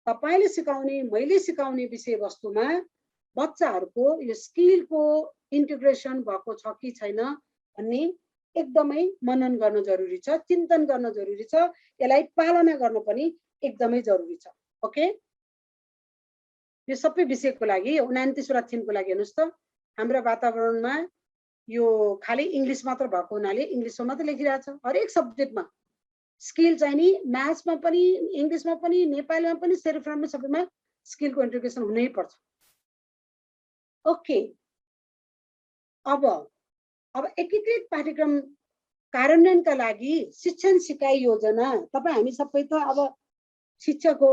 तपाईले सिकाउने मैले सिकाउने विषयवस्तुमा बच्चाहरूको यो स्किलको इन्टिग्रेसन भएको छ कि छैन भन्ने एकदमै मनन गर्न जरुरी छ, चिन्तन गर्न जरुरी छ, यसलाई पालना गर्न पनि एकदमै जरुरी छ। ओके, यो सबै विषयको लागि 29 वटा थिमको लागि हेर्नुस् त हाम्रो वातावरणमा यो खाली इंग्लिश मात्र भएको हुनाले इंग्लिशमा मात्र लेखिरहेछ। हरेक सब्जेक्टमा स्किल चाहिँ नि म्याथ्समा पनि इंग्लिशमा पनि नेपालीमा पनि सेरोफ्राममा सबैमा स्किलको इन्टिग्रेसन हुनै पर्छ। ओके, अब एकीकृत पाठ्यक्रम कार्यान्वयनका लागि शिक्षण सिकाइ योजना तपाई हामी सबै त अब शिक्षक हो।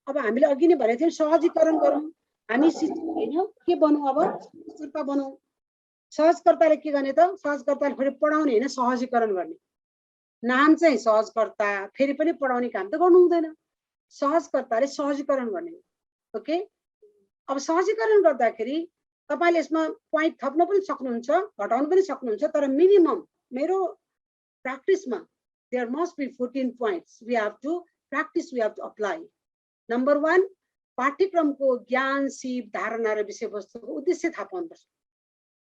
अब हामीले अघि नै भनेको थियौं सहजीकरण गरौँ। हामी शिक्षक हैन के बनौँ, अब सहजकर्ता बनौँ। सहजकर्ताले के गर्ने त, सहजकर्ताले फेरि पढाउने हैन सहजीकरण गर्ने। नाम चाहिँ सहजकर्ता, फेरि पनि पढाउने काम त गर्नु हुँदैन। सहजकर्ताले सहजीकरण गर्ने। ओके, अब सहजीकरण गर्दाखेरि तपाईले यसमा प्वाइन्ट थप्न पनि सक्नुहुन्छ, घटाउन पनि सक्नुहुन्छ, तर मिनिमम मेरो प्र्याक्टिसमा there must be 14 points we have to practice, we have to apply. Number 1, पाठ्यक्रमको ज्ञान सिप धारणा र विषयवस्तुको उद्देश्य थाहा पाउनुपर्छ।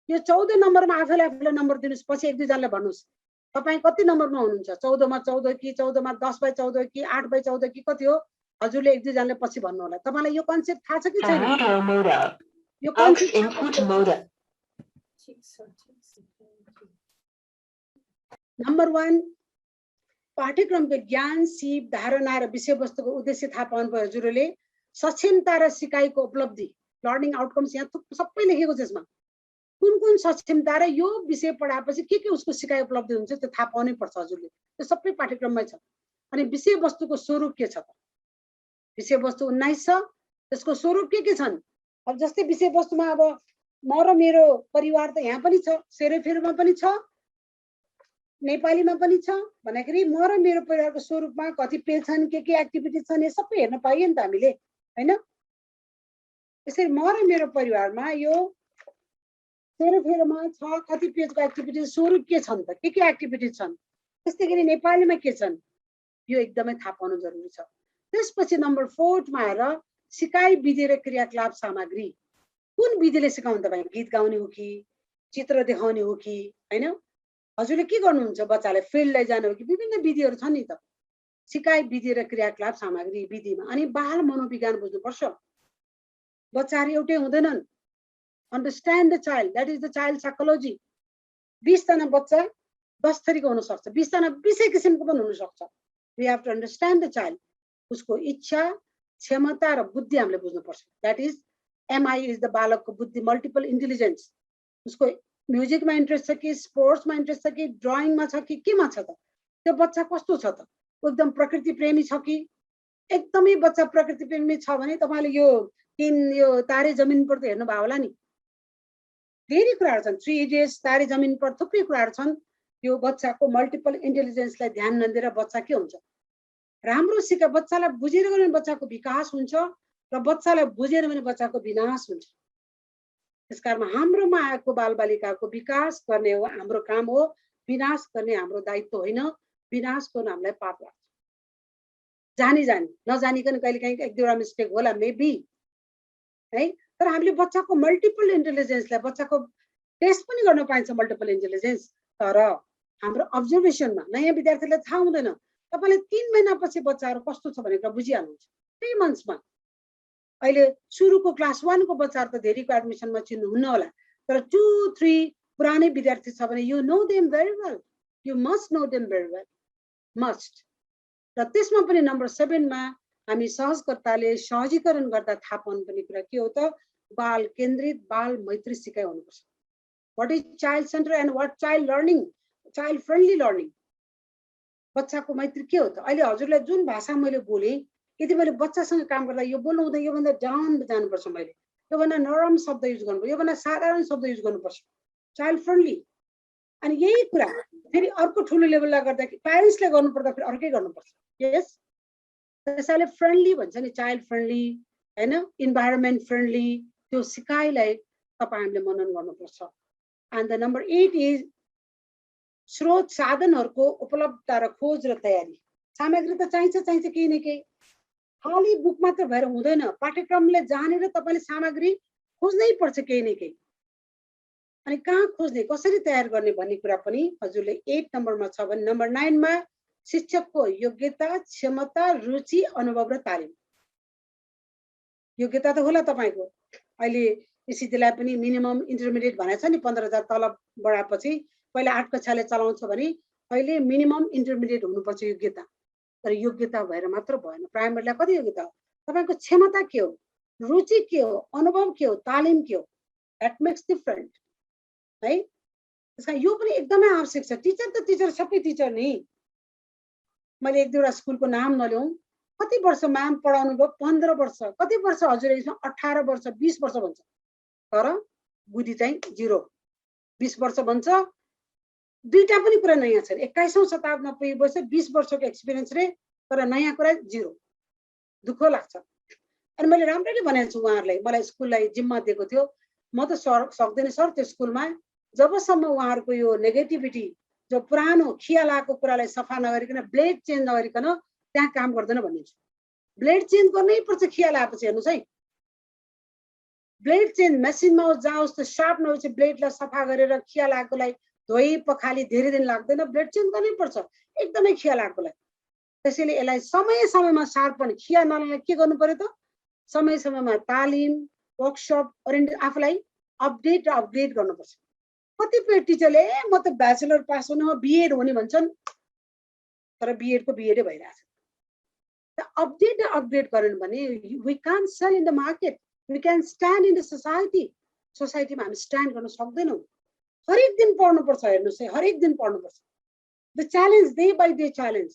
यो 14 नम्बरमा आफैले नम्बर दिनुस्, पछि एक दुई जनालाई भन्नुस् तपाई कति नम्बरमा हुनुहुन्छ, 14 मा 14 कि 14 मा 10/14 कि 8/14 कि कति हो, हजुरले एक दुई जनाले पछि भन्नु होला। तपाईलाई यो कन्सेप्ट थाहा छ कि छैन? यो कन्सेप्ट नम्बर 1 पाठ्यक्रमको ज्ञान सिप धारणा र विषयवस्तुको उद्देश्य थाहा पाउनु पर्यो। हजुरले सक्षमता र सिकाइको उपलब्धि लर्निङ आउटकम्स यहाँ सबै लेखेको छ। यसमा कुन कुन सक्षमता र यो विषय पढाएपछि के उसको सिकाइ उपलब्धि हुन्छ त्यो थाहा पाउनै पर्छ हजुरले। त्यो सबै पाठ्यक्रममै छ। अनि विषयवस्तुको स्वरूप के छ त? विषयवस्तु 19 छ, त्यसको स्वरूप के छन्? अब जस्तै विषयवस्तुमा अब म र मेरो परिवार त यहाँ पनि छ, सेरोफेरोमा पनि छ, नेपालीमा पनि छ भन्दाखेरि म र मेरो परिवारको स्वरूपमा कति पेज छन्, के एक्टिभिटी छन्, यो सबै हेर्न पाइयो नि त हामीले, हैन? यसरी म र मेरो परिवारमा यो सेरोफेरोमा छ, कति पेजको एक्टिभिटी स्वरूप के छन् त, के एक्टिभिटी छन्, त्यस्तै गरी नेपालीमा के छन्, यो एकदमै थाहा पाउनु जरुरी छ। त्यसपछि नम्बर 4 मा आएर सिकाइ विधि र क्रियाकलाप सामग्री। कुन विधिले सिकाउनु तपाईँ? गीत गाउने हो कि चित्र देखाउने हो कि, हैन? हजुरले के गर्नुहुन्छ? बच्चालाई फिल्ड लैजानु हो कि, विभिन्न विधिहरू छन् नि त। सिकाइ विधि र क्रियाकलाप सामग्री विधिमा। अनि बाल मनोविज्ञान बुझ्नुपर्छ। बच्चाहरू एउटै हुँदैनन्। Understand the child, that is the child psychology. 20 जना बच्चा 10 थरीको हुन सक्छ, 20 जना 20 किसिमको पनि हुन सक्छ। We have to understand the child. उसको इच्छा, क्षमता र बुद्धि हामीले बुझ्नुपर्छ। That is MI is the बालकको बुद्धि, मल्टिपल इन्टेलिजेन्स। उसको म्युजिकमा इन्ट्रेस्ट छ कि, स्पोर्ट्समा इन्ट्रेस्ट छ कि, ड्राइङमा छ कि, केमा छ त? त्यो बच्चा कस्तो छ त? एकदम प्रकृति प्रेमी छ कि? एकदमै बच्चा प्रकृति प्रेमी छ भने तपाईले यो तारे जमिन पर त हेर्नु भयो होला नि। धेरै कुराहरू छन्, 3 इडियट्स, तारे जमिन पर, थुप्रै कुराहरू छन्। यो बच्चाको मल्टिपल इन्टेलिजेन्सलाई ध्यान नदिएर बच्चा के हुन्छ? राम्रो सिका बच्चालाई बुझेर भने बच्चाको विकास हुन्छ र बच्चालाई बुझेर भने बच्चाको विनाश हुन्छ। त्यसकारण हाम्रोमा आएको बालबालिकाको विकास गर्ने हो हाम्रो काम हो, विनाश गर्ने हाम्रो दायित्व होइन। विनाश गर्न हामीलाई पाप लाग्छ। जानी नजानिकन कहिलेकाहीँ एक दुईवटा मिस्टेक होला मेबी, है? तर हामीले बच्चाको मल्टिपल इन्टेलिजेन्सलाई बच्चाको टेस्ट पनि गर्न पाइन्छ मल्टिपल इन्टेलिजेन्स। तर हाम्रो अब्जर्भेसनमा नयाँ विद्यार्थीलाई थाहा हुँदैन। तपाईले 3 महिनापछि बच्चाहरू कस्तो छ भनेर बुझिहाल्नुहुन्छ। 3 मन्थ्समा। अहिले सुरुको क्लास 1 को बच्चाहरू त धेरैको एडमिसनमा चिन्नुहुन्न होला, तर 2, 3 पुरानै विद्यार्थी छ भने you know them very well, you must know them very well, must. र त्यसमा पनि नम्बर 7 मा हामी सहजकर्ताले सहजीकरण गर्दा थाहा पाउनुपर्ने कुरा के हो त? बाल केन्द्रित, बाल मैत्री सिकाइ हुनुपर्छ। What is child centre and what child learning, child friendly learning. बच्चाको मैत्री के हो त? अहिले हजुरलाई जुन भाषा मैले बोले, यदि मैले बच्चासँग काम गर्दा यो बोल्नु हुँदैन, योभन्दा डाउन जानुपर्छ, मैले योभन्दा नरम शब्द युज गर्नुपर्छ, योभन्दा साधारण शब्द युज गर्नुपर्छ, चाइल्ड फ्रेन्डली। अनि यही कुरा फेरि अर्को ठुलो लेभललाई गर्दा प्यारेन्ट्सले गर्नुपर्दा फेरि अर्कै गर्नुपर्छ। यस, त्यसैले फ्रेन्डली भन्छ नि, चाइल्ड फ्रेन्डली, हैन? इन्भाइरोमेन्ट फ्रेन्डली, त्यो सिकाइलाई तपाईहरुले मनन गर्नुपर्छ। एन्ड द नम्बर 8 इज स्रोत साधनहरुको उपलब्धता र खोज र तयारी। सामग्री त चाहिन्छ केही न केही। खाली बुक मात्र भएर हुँदैन, पाठ्यक्रमले जानेर तपाईले सामग्री खोज्नै पर्छ केही न केही। अनि कहाँ खोज्ने, कसरी तयार गर्ने भन्ने कुरा पनि हजुरले 8 नम्बरमा छ भने नम्बर 9 मा शिक्षकको योग्यता, क्षमता, रुचि, अनुभव र तालिम। योग्यता त होला तपाईको, अहिले स्थितिलाई पनि मिनिमम इन्टरमिडिएट भनेको छ नि, 15,000 तलब बढाएपछि पहिला 8 कक्षाले चलाउँछ भने अहिले मिनिमम इन्टरमिडिएट हुनुपर्छ योग्यता। तर योग्यता भएर मात्र भएन, प्राइमेरीलाई कति योग्यता हो, तपाईको क्षमता के हो, रुचि के हो, अनुभव के हो, तालिम के हो, द्याट मेक्स डिफरेन्ट है। त्यसकारण यो पनि एकदमै आवश्यक छ। टिचर त टिचर, सबै टिचर नि, मैले एक दुईवटा स्कुलको नाम नल्याउँ, कति वर्ष म्याम पढाउनु भयो, 15 वर्ष, कति वर्ष हजुर यसमा 18 वर्ष 20 वर्ष भन्छ, तर बुद्धि चाहिँ 0। 20 वर्ष भन्छ, दुईटा पनि कुरा नयाँ छन्। 21औं शताब्दीमा पुगेपछि 20 वर्षको एक्सपिरियन्स रे, तर नयाँ कुरा 0। दुःख लाग्छ। अनि मैले राम्ररी भनेको छु उहाँहरूलाई, मलाई स्कुललाई जिम्मा दिएको थियो, म त सक्दैन सर त्यो स्कुलमा जबसम्म उहाँहरूको यो नेगेटिभिटी, जो पुरानो खिया लागेको कुरालाई सफा नगरिकन, ब्लेड चेन्ज नगरिकन त्यहाँ काम गर्दैन भन्ने छु। ब्लेड चेन्ज गर्नै पर्छ खिया लागेपछि। हेर्नुहोस् है, ब्लेड चेन्ज मेसिनमा जाओस् त सार्प नभएपछि ब्लेडलाई सफा गरेर खिया लागेकोलाई धोइ पखाली धेरै दिन लाग्दैन, ब्लेड चेन्ज गर्नै पर्छ एकदमै खिया लागेकोलाई। त्यसैले यसलाई समय समयमा सार्पन, खिया नलाग्ने के गर्नु पर्यो त, समय समयमा तालिम, वर्कसप, आफूलाई अपडेट र अपग्रेड गर्नुपर्छ। कतिपय टिचरले म त ब्याचलर पास हुनु, बिएड हुने भन्छन्, तर बिएडको बिएडै भइरहेछ। अपडेट र अपग्रेड गरेन भने we can't sell in the market, we can stand in the society. सोसाइटीमा हामी स्ट्यान्ड गर्न सक्दैनौँ। हरेक दिन पढ्नुपर्छ। हेर्नुहोस् है, हरेक दिन पढ्नुपर्छ। The challenge, day by day challenge.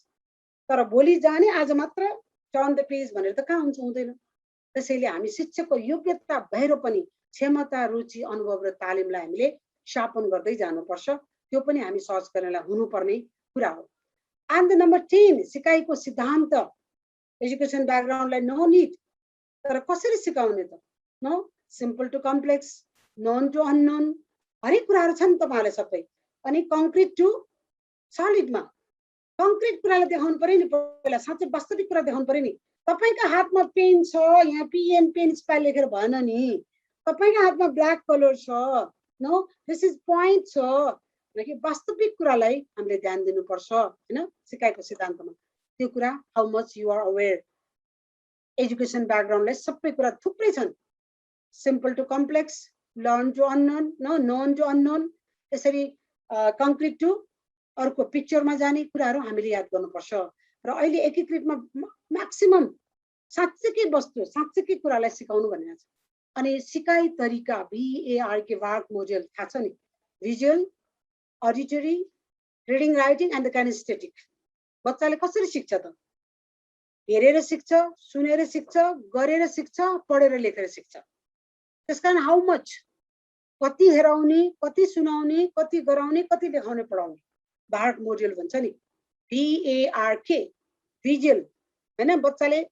तर भोलि जाने आज मात्र टर्न द पेज भनेर त कहाँ हुन्छ, हुँदैन। त्यसैले हामी शिक्षकको योग्यता भएर पनि क्षमता, रुचि, अनुभव र तालिमलाई हामीले शापन गर्दै जानुपर्छ। त्यो पनि हामी सर्च गर्नलाई हुनुपर्ने कुरा हो। एन्ड द नम्बर 10 सिकाइको सिद्धान्त। एजुकेसन ब्याकग्राउन्डलाई नो निड, तर कसरी सिकाउने त, no simple to complex, known to unknown, हरेक कुराहरू छन् तपाईँहरूले सबै। अनि कङ्क्रिट टु सलिडमा, कङ्क्रिट कुरालाई देखाउनु पर्यो नि, पहिला साँच्चै वास्तविक कुरा देखाउनु पर्यो नि। तपाईँको हातमा पेन छ, यहाँ पिएन पेन स्पेल लेखेर भएन नि, तपाईँको हातमा ब्ल्याक कलर छ, नो दिस इज पोइन्ट छ, कि वास्तविक कुरालाई हामीले ध्यान दिनुपर्छ हैन। सिकाइको सिद्धान्तमा त्यो कुरा, how much you are aware. Education ब्याकग्राउन्डलाई सबै कुरा थुप्रै छन्, simple to complex, learn to unknown, known to unknown, त्यसरी कङ्क्रिट टु अर्को पिक्चरमा जाने कुराहरू हामीले याद गर्नुपर्छ। र अहिले एकीकृतमा म्याक्सिमम साँच्चैकै वस्तु, साँच्चैकै कुरालाई सिकाउनु भनेको छ। अनि सिकाइ तरिका, VARK, वार्क मोडेल थाहा छ नि, visual, auditory, reading, writing and the kinaesthetic. बच्चाले कसरी सिक्छ त, हेरेर सिक्छ, सुनेर सिक्छ, गरेर सिक्छ, पढेर लेखेर सिक्छ। त्यसकारण हाउ मच, कति हेराउने, कति सुनाउने, कति गराउने, कति देखाउने, पढाउने, वार्क मोडेल भन्छ नि, VARK, भिजुअल हैन। बच्चाले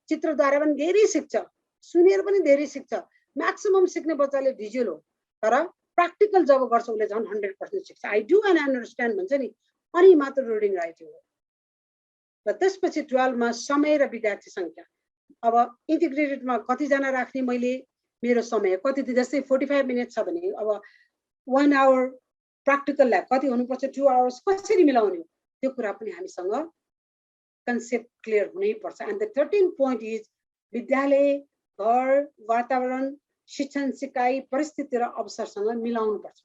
चित्रद्वारा पनि धेरै सिक्छ, सुनेर पनि धेरै सिक्छ। म्याक्सिमम सिक्ने बच्चाले भिजुअल हो, तर प्र्याक्टिकल जब गर्छ उसले झन् 100% सिक्छ। आई डु एन्ड अन्डरस्ट्यान्ड भन्छ नि, अनि मात्र रिडिङ राइटिङ हो। र त्यसपछि 12 मा समय र विद्यार्थी सङ्ख्या। अब इन्टिग्रेटेडमा कतिजना राख्ने, मैले मेरो समय कति, जस्तै 45 मिनट छ भने अब 1 आवर प्र्याक्टिकललाई कति हुनुपर्छ, 2 आवर्स कसरी मिलाउने, त्यो कुरा पनि हामीसँग कन्सेप्ट क्लियर हुनै पर्छ। And the 13th point is विद्यालय, घर, वातावरण, शिक्षण सिकाइ परिस्थिति र अवसरसँग मिलाउनु पर्छ।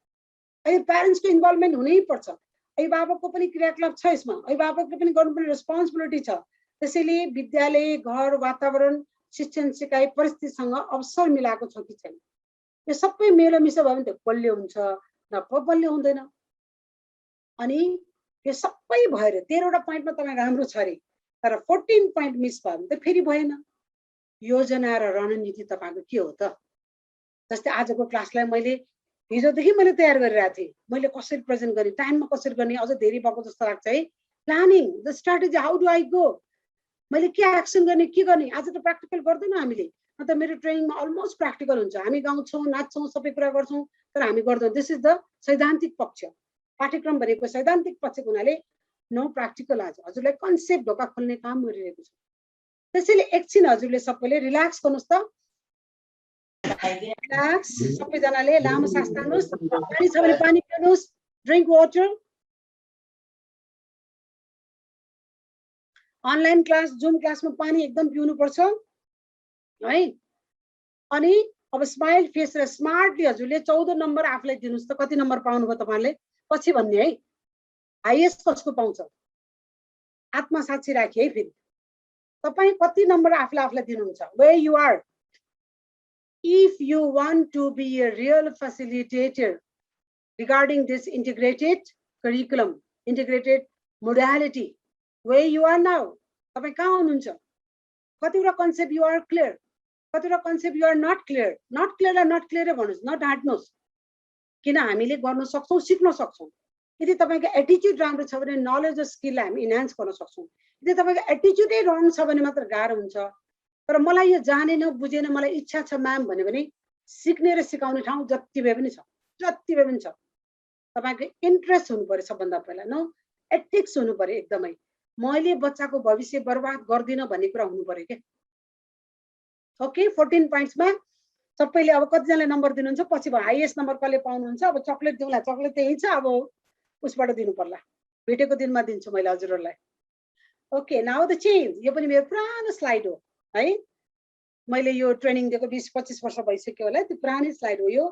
अहिले प्यारेन्ट्सको इन्भल्भमेन्ट हुनै पर्छ, अभिभावकको पनि क्रियाकलाप छ यसमा, अभिभावकले पनि गर्नुपर्ने रेस्पोन्सिबिलिटी छ। त्यसैले विद्यालय, घर, वातावरण, शिक्षण सिकाइ परिस्थितिसँग अवसर मिलाएको छ कि छैन, यो सबै मेलमिसो भयो भने त बलियो हुन्छ, नभए बलियो हुँदैन। अनि यो सबै भएर 13वटा पोइन्टमा तपाईँ राम्रो छ अरे, तर 14 पोइन्ट मिस भयो भने त फेरि भएन। योजना र रणनीति तपाईँको के हो त। जस्तै आजको क्लासलाई मैले हिजोदेखि मैले तयार गरिरहेको थिएँ, मैले कसरी प्रेजेन्ट गर्ने, टाइममा कसरी गर्ने, अझ धेरै भएको जस्तो लाग्छ है। Planning, the strategy, how do I go, मैले के एक्सन गर्ने, के गर्ने। आज त प्र्याक्टिकल गर्दैनौँ हामीले, अन्त मेरो ट्रेनिङमा अलमोस्ट प्र्याक्टिकल हुन्छ, हामी गाउँछौँ, नाच्छौँ, सबै कुरा गर्छौँ, तर हामी गर्दैनौँ। दिस इज द सैद्धान्तिक पक्ष। पाठ्यक्रम भनेको सैद्धान्तिक पक्षको हुनाले नो प्र्याक्टिकल। आज हजुरलाई कन्सेप्ट ढोका खोल्ने काम गरिरहेको छ। त्यसैले एकछिन हजुरले सबैले रिल्याक्स गर्नुस् त रिल्याक्स सबैजनाले लामो सास तान्नुस् पानी छ भने पानी पिउनुस् drink water online class Zoom क्लासमा पानी एकदम पिउनु पर्छ है अनि अब स्माइल फेस र स्मार्टली हजुरले 14 नम्बर आफुलाई दिनुस् त कति नम्बर पाउनु भयो तपाईले पछि भन्ने है हाईएस्ट कसको पाउँछ आत्मा साक्षी राखी है फेरि तपाई कति नम्बर आफुलाई दिनुहुन्छ where you are if you want to be a real facilitator regarding this integrated curriculum integrated modality where you are now तपाई कहाँ हुनुहुन्छ कतिवटा कन्सेप्ट you are clear कतिवटा concept you are not clear not clear भन्नुस् not हाट्नुस् किन हामीले गर्न सक्छौं सिक्न सक्छौं यदि तपाईको एटिट्युड राम्रो छ भने नलेज र स्किल हामी इन्हान्स गर्न सक्छौं यदि तपाईको एटिट्युडै रङ छ भने मात्र गाह्रो हुन्छ तर मलाई यो जानेन बुझेन मलाई इच्छा छ म्याम भने सिक्ने र सिकाउने ठाउँ जति भए पनि छ तपाईको इन्ट्रेस्ट हुनु पर्यो सबभन्दा पहिला नो एथिक्स हुनु पर्यो एकदमै मैले बच्चाको भविष्य बर्बाद गर्दिन भन्ने कुरा हुनु पर्यो के ओके 14 पोइन्ट्समा सबैले अब कति जनाले नम्बर दिनुहुन्छ पछि हाईएस्ट नम्बर कसले पाउनुहुन्छ अब चकलेट दिउँला चकलेट त्यही छ अब उसबाट दिनु पर्ला भेटेको दिनमा दिन्छु मैले हजुरहरुलाई ओके नाउ द चेन्ज यो पनि मेरो पुरानो स्लाइड हो है मैले यो ट्रेनिङ दिएको 20-25 वर्ष भइसक्यो होला त्यो पुरानो स्लाइड हो यो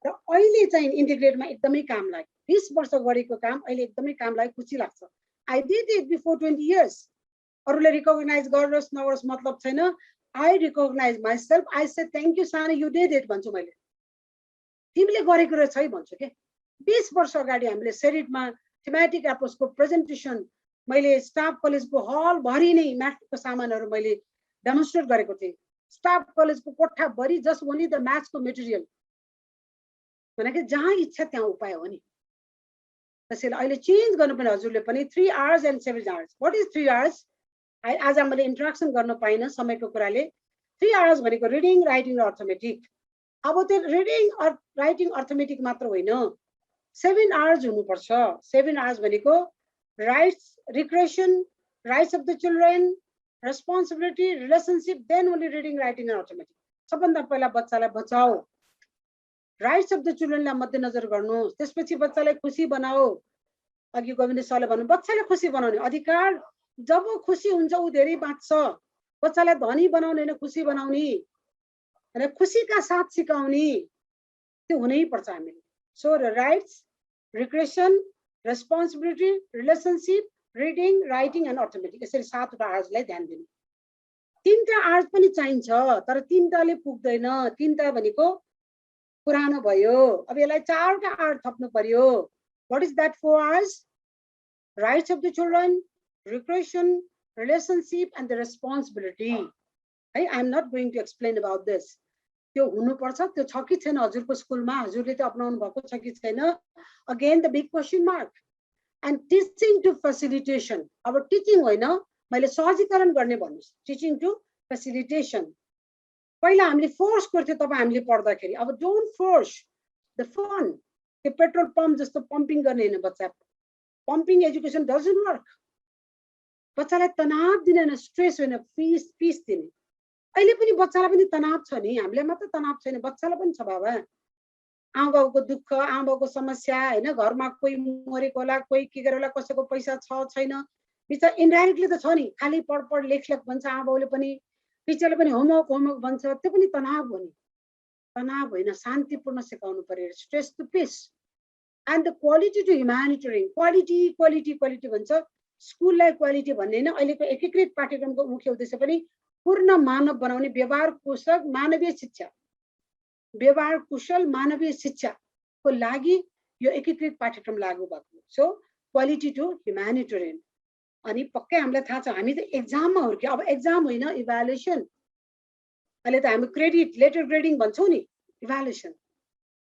र अहिले चाहिँ इन्टिग्रेटमा एकदमै काम लाग्यो 20 वर्ष गरेको काम अहिले एकदमै काम लाग्यो खुसी लाग्छ I did it before 20 years अरूले रिकग्नाइज गरोस् नगरोस् मतलब छैन I recognise myself I say thank you Sani you did it भन्छु मैले तिमीले गरेको रहेछ है भन्छु के 20 वर्ष अगाडि हामीले सेरिटमा थीमेटिक एप्रोचको प्रेजेन्टेसन मैले स्टाफ कलेजको हल भरि नै म्याथको सामानहरु मैले डेमोन्स्ट्रेट गरेको थिएँ स्टाफ कलेजको कोठा भरि जस्ट ओन्ली द म्याथ्सको मटेरियल भनेको जहाँ इच्छा त्यहाँ उपाय हो नि त्यसैले अहिले चेन्ज गर्नुपर्ने हजुरले पनि 3 hours and 7 hours what is 3 hours आज मैले इन्ट्रोडक्सन गर्न पाइन समयको कुराले 3 आवर्स भनेको रिडिङ राइटिङ र अर्थमेटिक अब त्यो रिडिङ र राइटिङ अर्थमेटिक मात्र होइन 7 आवर्स हुनुपर्छ 7 आवर्स भनेको rights recreation rights of the children responsibility relationship then only reading writing and arithmetic सबभन्दा पहिला बच्चालाई बचाओ राइट्स अफ द चिल्ड्रेनलाई मध्यनजर गर्नुहोस् त्यसपछि बच्चालाई खुसी बनाओ अघि गोविन्द सरले भन्नु बच्चालाई खुसी बनाउने अधिकार जब खुसी हुन्छ उ धेरै बाँच्छ बच्चालाई धनी बनाउने हैन खुसी बनाउने र खुसीका साथ सिकाउने त्यो हुनै पर्छ हामीले so rights recreation responsibility relationship reading writing and arithmetic यसरी 7 वटा आर्ट्सलाई ध्यान दिनु 3टा आर्ट्स पनि चाहिन्छ तर 3टाले पुग्दैन 3टा भनेको पुरानो भयो अब यसलाई 4टा आर्ट थप्नु पर्यो what is that 4 hours rights of the children recreation relationship and the responsibility I am not going to explain about this त्यो हुनु पर्छ त्यो छ कि छैन हजुरको स्कुलमा हजुरले त अपनाउनु भएको छ कि छैन again the big question mark and teaching to facilitation अब टिचिङ होइन मैले सहजीकरण गर्ने भन्नुस् टिचिङ टु फेसिलिटेसन पहिला हामीले फोर्स गर्थ्यो तपाईं हामीले पढ्दाखेरि अब डोन्ट फोर्स द फन त्यो पेट्रोल पम्प जस्तो पम्पिङ गर्ने हैन बच्चा पम्पिङ एजुकेसन डजन्ट वर्क बच्चालाई तनाव दिने हैन स्ट्रेस होइन पीस दिने अहिले पनि बच्चालाई पनि तनाव छ नि हामीले मात्र तनाव छैन बच्चालाई पनि छ बाबा आमाबाउको दुःख आमाबाउको समस्या हैन घरमा कोही मरेको होला कोही के गरेर होला कसैको पैसा छ छैन बिचा इन्डाइरेक्टली त छ नि खाली पढ लेख भन्छ आमाबाउले पनि टिचरले पनि होमवर्क भन्छ त्यो पनि तनाव हो नि तनाव होइन शान्तिपूर्ण सिकाउनु पर्यो stress to peace and the quality to humanitarian quality भन्छ स्कुललाई क्वालिटी भन्ने हैन अहिलेको एकीकृत पाठ्यक्रमको मुख्य उद्देश्य पनि पूर्ण मानव बनाउने व्यवहार कुशल मानवीय शिक्षाको लागि यो एकीकृत पाठ्यक्रम लागू भएको सो क्वालिटी टु ह्युम्यानिटेरियन अनि पक्कै हामीलाई थाहा छ हामी त एक्जाममा हुर्क्यो अब एक्जाम होइन इभ्यालुएसन अहिले त हामी क्रेडिट लेटर ग्रेडिङ भन्छौं नि evaluation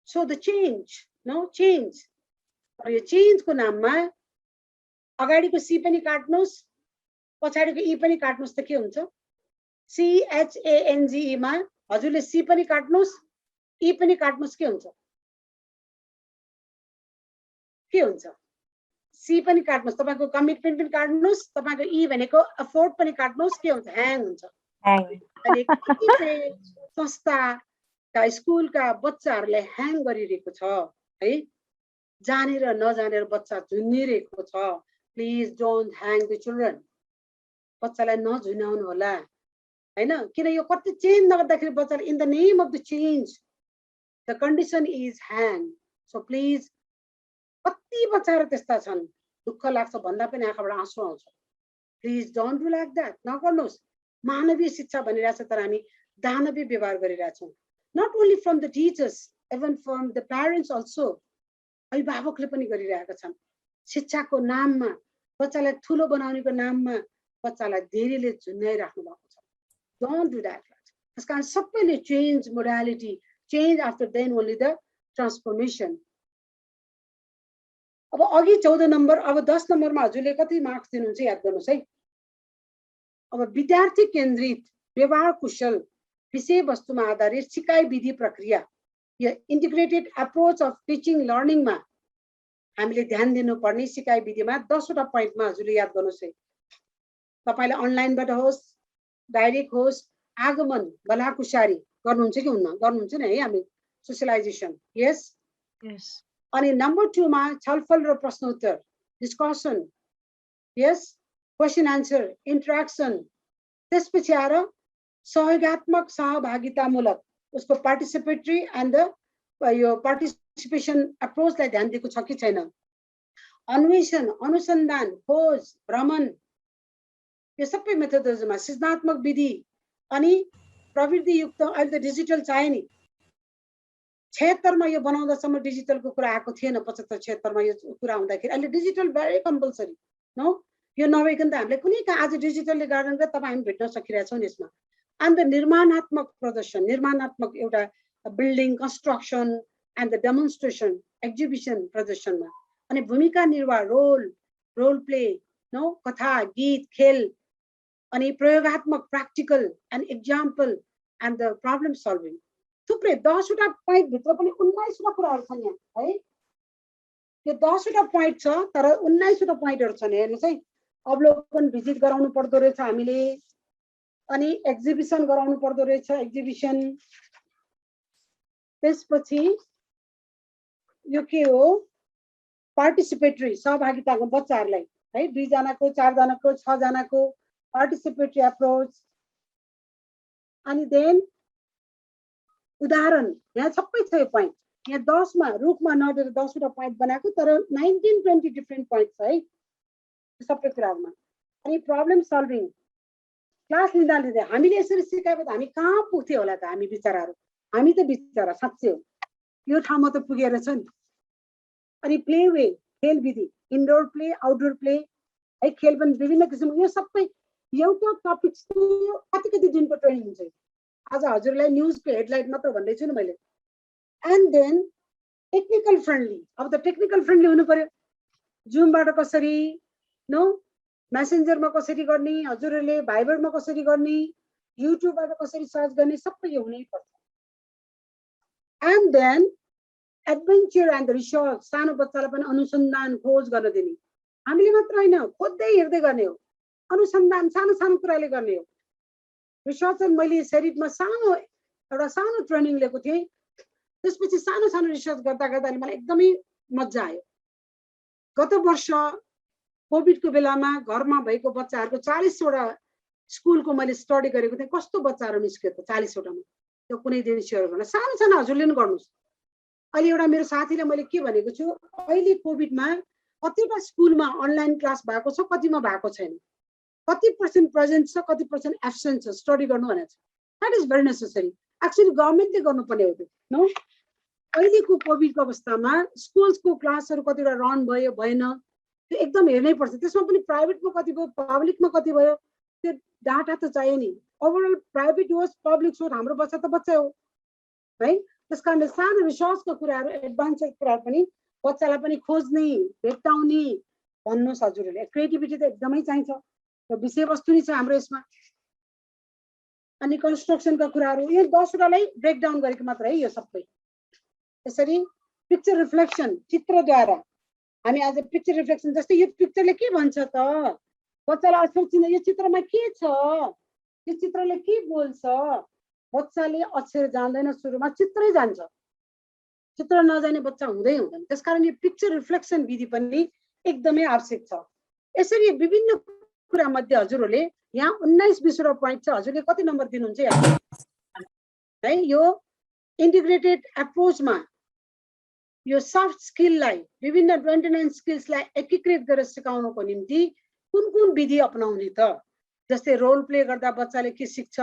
so the change no change यो चेन्जको नाममा अगाडिको सी पनि काट्नुस् पछाडिको ई पनि काट्नुस् त के हुन्छ CHANGE मा हजुरले सी पनि काट्नुस् ई पनि काट्नुस् के हुन्छ सी पनि काट्नुस् तपाईको कमिटमेन्ट पनि काट्नुस् तपाईको ई भनेको एफोर्ट पनि काट्नुस् के हुन्छ ह्याङ हुन्छ अनि कतिपय संस्थाका स्कुलका बच्चाहरूलाई ह्याङ गरिरहेको छ है, जानेर नजानेर बच्चा झुन्निरहेको छ। Please don't hang the children, बच्चालाई नझुन्याउनु होला हैन, किन यो कति चेन्ज नगर्दाखेरि बच्चाले in the name of the change the condition is hang. So please, कति बच्चाहरू त्यस्ता छन्, दुःख लाग्छ भन्दा पनि आँखाबाट आँसु आउँछ। Please don't do like that, नगर्नुहोस्। मानवीय शिक्षा भनिरहेछ तर हामी दानवीय व्यवहार गरिरहेछौँ। Not only from the teachers, even from the parents also, अभिभावकले पनि गरिरहेका छन्। शिक्षाको नाममा, बच्चालाई ठुलो बनाउनेको नाममा बच्चालाई धेरैले झुन्याइराख्नु भएको छ। Don't do that. त्यस कारण सबैले change modality, change after then only the transformation. अब अघि 14 नम्बर, अब 10 नम्बरमा हजुरले कति मार्क्स दिनुहुन्छ याद गर्नुहोस् है। अब विद्यार्थी केन्द्रित, व्यवहार कुशल, विषय वस्तुमा आधारित सिकाइ विधि प्रक्रिया, यो इन्टिग्रेटेड एप्रोच अफ टिचिङ लर्निङमा हामीले ध्यान दिनुपर्ने सिकाइ विधिमा 10 वटा पोइन्टमा हजुरले याद गर्नुहोस् है। तपाईँलाई अनलाइनबाट होस्, डाइरेक्ट होस्, आगमन भलाकुसारी गर्नुहुन्छ कि हुन्न? गर्नुहुन्छ नि है हामी, सोशलाइजेसन। यस Yes. अनि नम्बर 2 मा छलफल र प्रश्नोत्तर, डिस्कसन, यस, क्वेसन आन्सर, इन्टरेक्सन। त्यसपछि आएर सहयोगात्मक सहभागितामूलक, उसको पार्टिसिपेटरी एन्ड द यो पार्टिसिपेसन एप्रोचलाई ध्यान दिएको छ कि छैन। अन्वेषण, अनुसन्धान, खोज, भ्रमण, यो सबै मेथोडोलोजीमा सृजनात्मक विधि अनि प्रविधियुक्त। अहिले त डिजिटल चाहियो नि। 76 मा यो बनाउँदासम्म डिजिटलको कुरा आएको थिएन। 75 76 मा यो कुरा हुँदाखेरि अहिले डिजिटल भेरी कम्पलसरी नो। यो नभइकन त हामीले कुनै आज डिजिटलले गार्डन तपाईँ हामी भेट्न सकिरहेछौँ यसमा। अन्त निर्माणात्मक प्रदर्शन, निर्माणात्मक एउटा building construction and the demonstration, exhibition प्रदर्शनमा। अनि भूमिका निर्वाह, रोल प्ले, नो, कथा, गीत, खेल, अनि प्रयोगात्मक practical and example and the problem solving. थुप्रै 10 वटा पोइन्ट भित्र पनि 19 वटा कुराहरू छन् यहाँ है। यो 10 वटा पोइन्ट छ तर 19 वटा पोइन्टहरू छन्। हेर्नुहोस् है, अवलोकन भिजिट गराउनु पर्दो रहेछ हामीले, अनि एक्जिबिसन गराउनु पर्दो रहेछ, एक्जिबिसन। त्यसपछि यो के हो, पार्टिसिपेटरी, सहभागिताको बच्चाहरूलाई है, 2 जनाको, 4 जनाको, 6 जनाको पार्टिसिपेटरी एप्रोच। अनि देन उदाहरण, यहाँ सबै छ यो पोइन्ट। यहाँ 10 मा रुखमा नडेर 10 वटा पोइन्ट बनाएको, तर 19-20 डिफ्रेन्ट पोइन्ट छ है सबै कुराहरूमा। अनि प्रब्लम सल्भिङ, क्लास लिँदा लिँदै हामीले यसरी सिकाएपछि हामी कहाँ पुग्थ्यो होला त हामी बिचराहरू। हामी त बिचरा साँच्चै हो यो ठाउँमा त पुगेर छ नि। अनि प्ले वे, खेल विधि, इन्डोर प्ले, आउटडोर प्ले है, खेल पनि विभिन्न किसिमको। यो सबै एउटा टपिक कति कति दिनको ट्रेनिङ हुन्छ। आज हजुरलाई न्युजको हेडलाइन मात्र भन्दैछु नि मैले। एन्ड देन टेक्निकल फ्रेन्डली, अब त टेक्निकल फ्रेन्डली हुनु पर्यो। जुमबाट कसरी, नो, मेसेन्जरमा कसरी गर्ने, हजुरहरूले भाइबरमा कसरी गर्ने, युट्युबबाट कसरी सर्च गर्ने, सबै यो हुनै पर्छ। And then adventure and research, सानो बच्चालाई पनि अनुसन्धान खोज गर्न दिने। हामीले मात्र होइन, खोज्दै हेर्दै गर्ने हो, अनुसन्धान सानो सानो कुराले गर्ने हो। रिसर्च मैले सेरिटमा एउटा सानो ट्रेनिङ लिएको थिएँ। त्यसपछि सानो सानो रिसर्च गर्दा गर्दा मलाई एकदमै मजा आयो। गत वर्ष कोभिडको बेलामा घरमा भएको बच्चाहरूको 40 वटा स्कुलको मैले स्टडी गरेको थिएँ। कस्तो बच्चाहरू निस्क्यो त 40 वटामा, त्यो कुनै दिन सेयर गर्न। सानो सानो हजुरले पनि गर्नुहोस्। अहिले एउटा मेरो साथीले मैले के भनेको छु, अहिले कोभिडमा कतिवटा स्कुलमा अनलाइन क्लास भएको छ, कतिमा भएको छैन, कति % प्रेजेन्ट छ, कति % एब्सेन्ट छ, स्टडी गर्नु भनेको छ। That is very necessary. Actually गभर्मेन्टले गर्नुपर्ने हो त्यो नो। अहिलेको कोभिडको अवस्थामा स्कुल्सको क्लासहरू कतिवटा रन भयो भएन, त्यो एकदम हेर्नै पर्छ। त्यसमा पनि प्राइभेटमा कति भयो, पब्लिकमा कति भयो, त्यो डाटा त चाहियो नि। ओभरअल प्राइभेट होस् पब्लिक होस्, हाम्रो बच्चा त बच्चा हो है। त्यस कारणले सानो रिसर्चको कुराहरू, एडभान्सको कुराहरू पनि बच्चालाई पनि खोज्ने, भेट्टाउने भन्नुहोस् हजुरहरूले। क्रिएटिभिटी त एकदमै चाहिन्छ, र विषयवस्तु नै छ हाम्रो यसमा। अनि कन्स्ट्रक्सनका कुराहरू, यो 10 वटालाई ब्रेकडाउन गरेको मात्र है यो सबै। त्यसरी पिक्चर रिफ्लेक्सन, चित्रद्वारा हामी आज पिक्चर रिफ्लेक्सन, जस्तै यो पिक्चरले के भन्छ त, बच्चालाई सोचिँदा यो चित्रमा के छ, यो चित्रले के बोल्छ बच्चाले अक्षर जान्दैन सुरुमा चित्रै जान्छ चित्र नजाने बच्चा हुँदै हुँदैन त्यसकारण यो पिक्चर रिफ्लेक्सन विधि पनि एकदमै आवश्यक छ यसरी विभिन्न कुरा मध्ये हजुरहरूले यहाँ 19-20 पोइन्ट छ हजुरले कति नम्बर दिनुहुन्छ है यो इन्टिग्रेटेड एप्रोचमा यो सफ्ट स्किललाई विभिन्न 29 स्किल्सलाई एकीकृत गरेर सिकाउनको निम्ति कुन कुन विधि अपनाउने त जस्तै रोल प्ले गर्दा बच्चाले के सिक्छ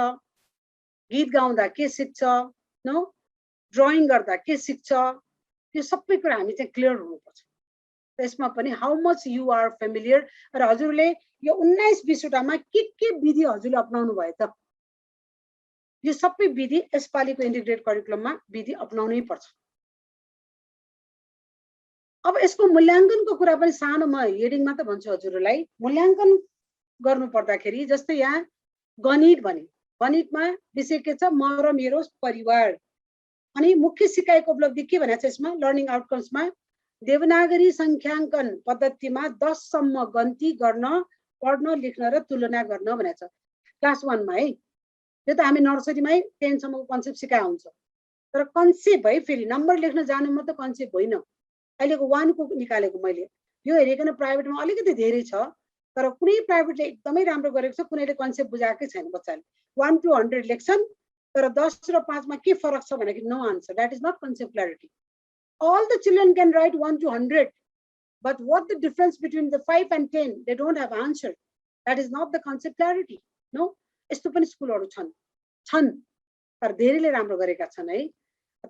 गीत गाउँदा के सिक्छ नो ड्राइङ गर्दा के सिक्छ यो सबै कुरा हामी चाहिँ क्लियर हुनुपर्छ त्यसमा पनि how much you are familiar र हजुरले यो 19-20 वटामा के विधि हजुरले अपनाउनु भयो त यो सबै विधि यसपालिको इन्टिग्रेटेड करिकुलममा विधि अपनाउनै पर्छ अब यसको मूल्याङ्कनको कुरा पनि सानो म हेडिङमा त भन्छु हजुरलाई मूल्याङ्कन गर्नु पर्दाखेरि जस्तै यहाँ गणित भने गणितमा विषय के छ म र मेरो परिवार अनि मुख्य सिकाइको उपलब्धि के भनेको छ यसमा लर्निङ आउटकम्समा देवनागरी संख्याङ्कन पद्धतिमा 10 सम्म गन्ती गर्न पढ्न लेख्न र तुलना गर्न भनेको छ क्लास 1 मा है यो त हामी नर्सरीमै 10 सम्मको कन्सेप्ट सिकाए हुन्छ तर कन्सेप्ट है फेरि नम्बर लेख्न जानु मात्र कन्सेप्ट होइन अहिलेको 1 को निकालेको मैले यो हेरिकन प्राइभेटमा अलिकति धेरै छ तर कुनै प्राइभेटले एकदमै राम्रो गरेको छ कुनैले कन्सेप्ट बुझाएकै छैन बच्चाले 1 to 100 लेख्छन् तर 10 र 5 मा के फरक छ भनेको no answer that is not concept clarity all the children can write 1 to 100 but what the difference between the 5 and 10 they don't have answer that is not the concept clarity no यस्तो पनि स्कुलहरु छन् तर धेरैले राम्रो गरेका छन् है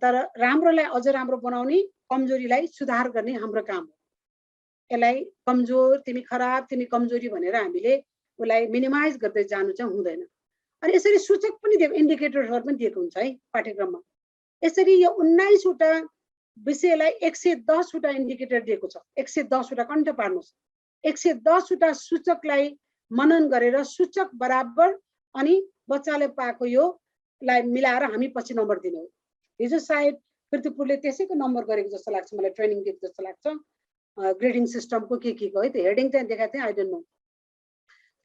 तर राम्रोलाई अझ राम्रो बनाउने कमजोरीलाई सुधार गर्ने हाम्रो काम हो यसलाई कमजोर तिमी खराब तिमी कमजोरी भनेर हामीले उलाई मिनिमाइज गर्दै जानु चाहिँ हुँदैन अनि यसरी सूचक पनि दिएको इन्डिकेटरहरु पनि दिएको हुन्छ है पाठ्यक्रममा यसरी यो 19 वटा विषयलाई 110 वटा इन्डिकेटर दिएको छ 110 वटा कन्ट पार्नुस् 110 वटा सूचकलाई मनन गरेर सूचक बराबर अनि बच्चाले पाएको यो लाई मिलाएर हामी पछि नम्बर दिने हो हिजो सायद कृतिपुरले त्यसैको नम्बर गरेको जस्तो लाग्छ मलाई ट्रेनिङ दिएको जस्तो लाग्छ ग्रेडिङ सिस्टमको के को है त हेडिङ चाहिँ देखाएको थिए आई डोन्ट नो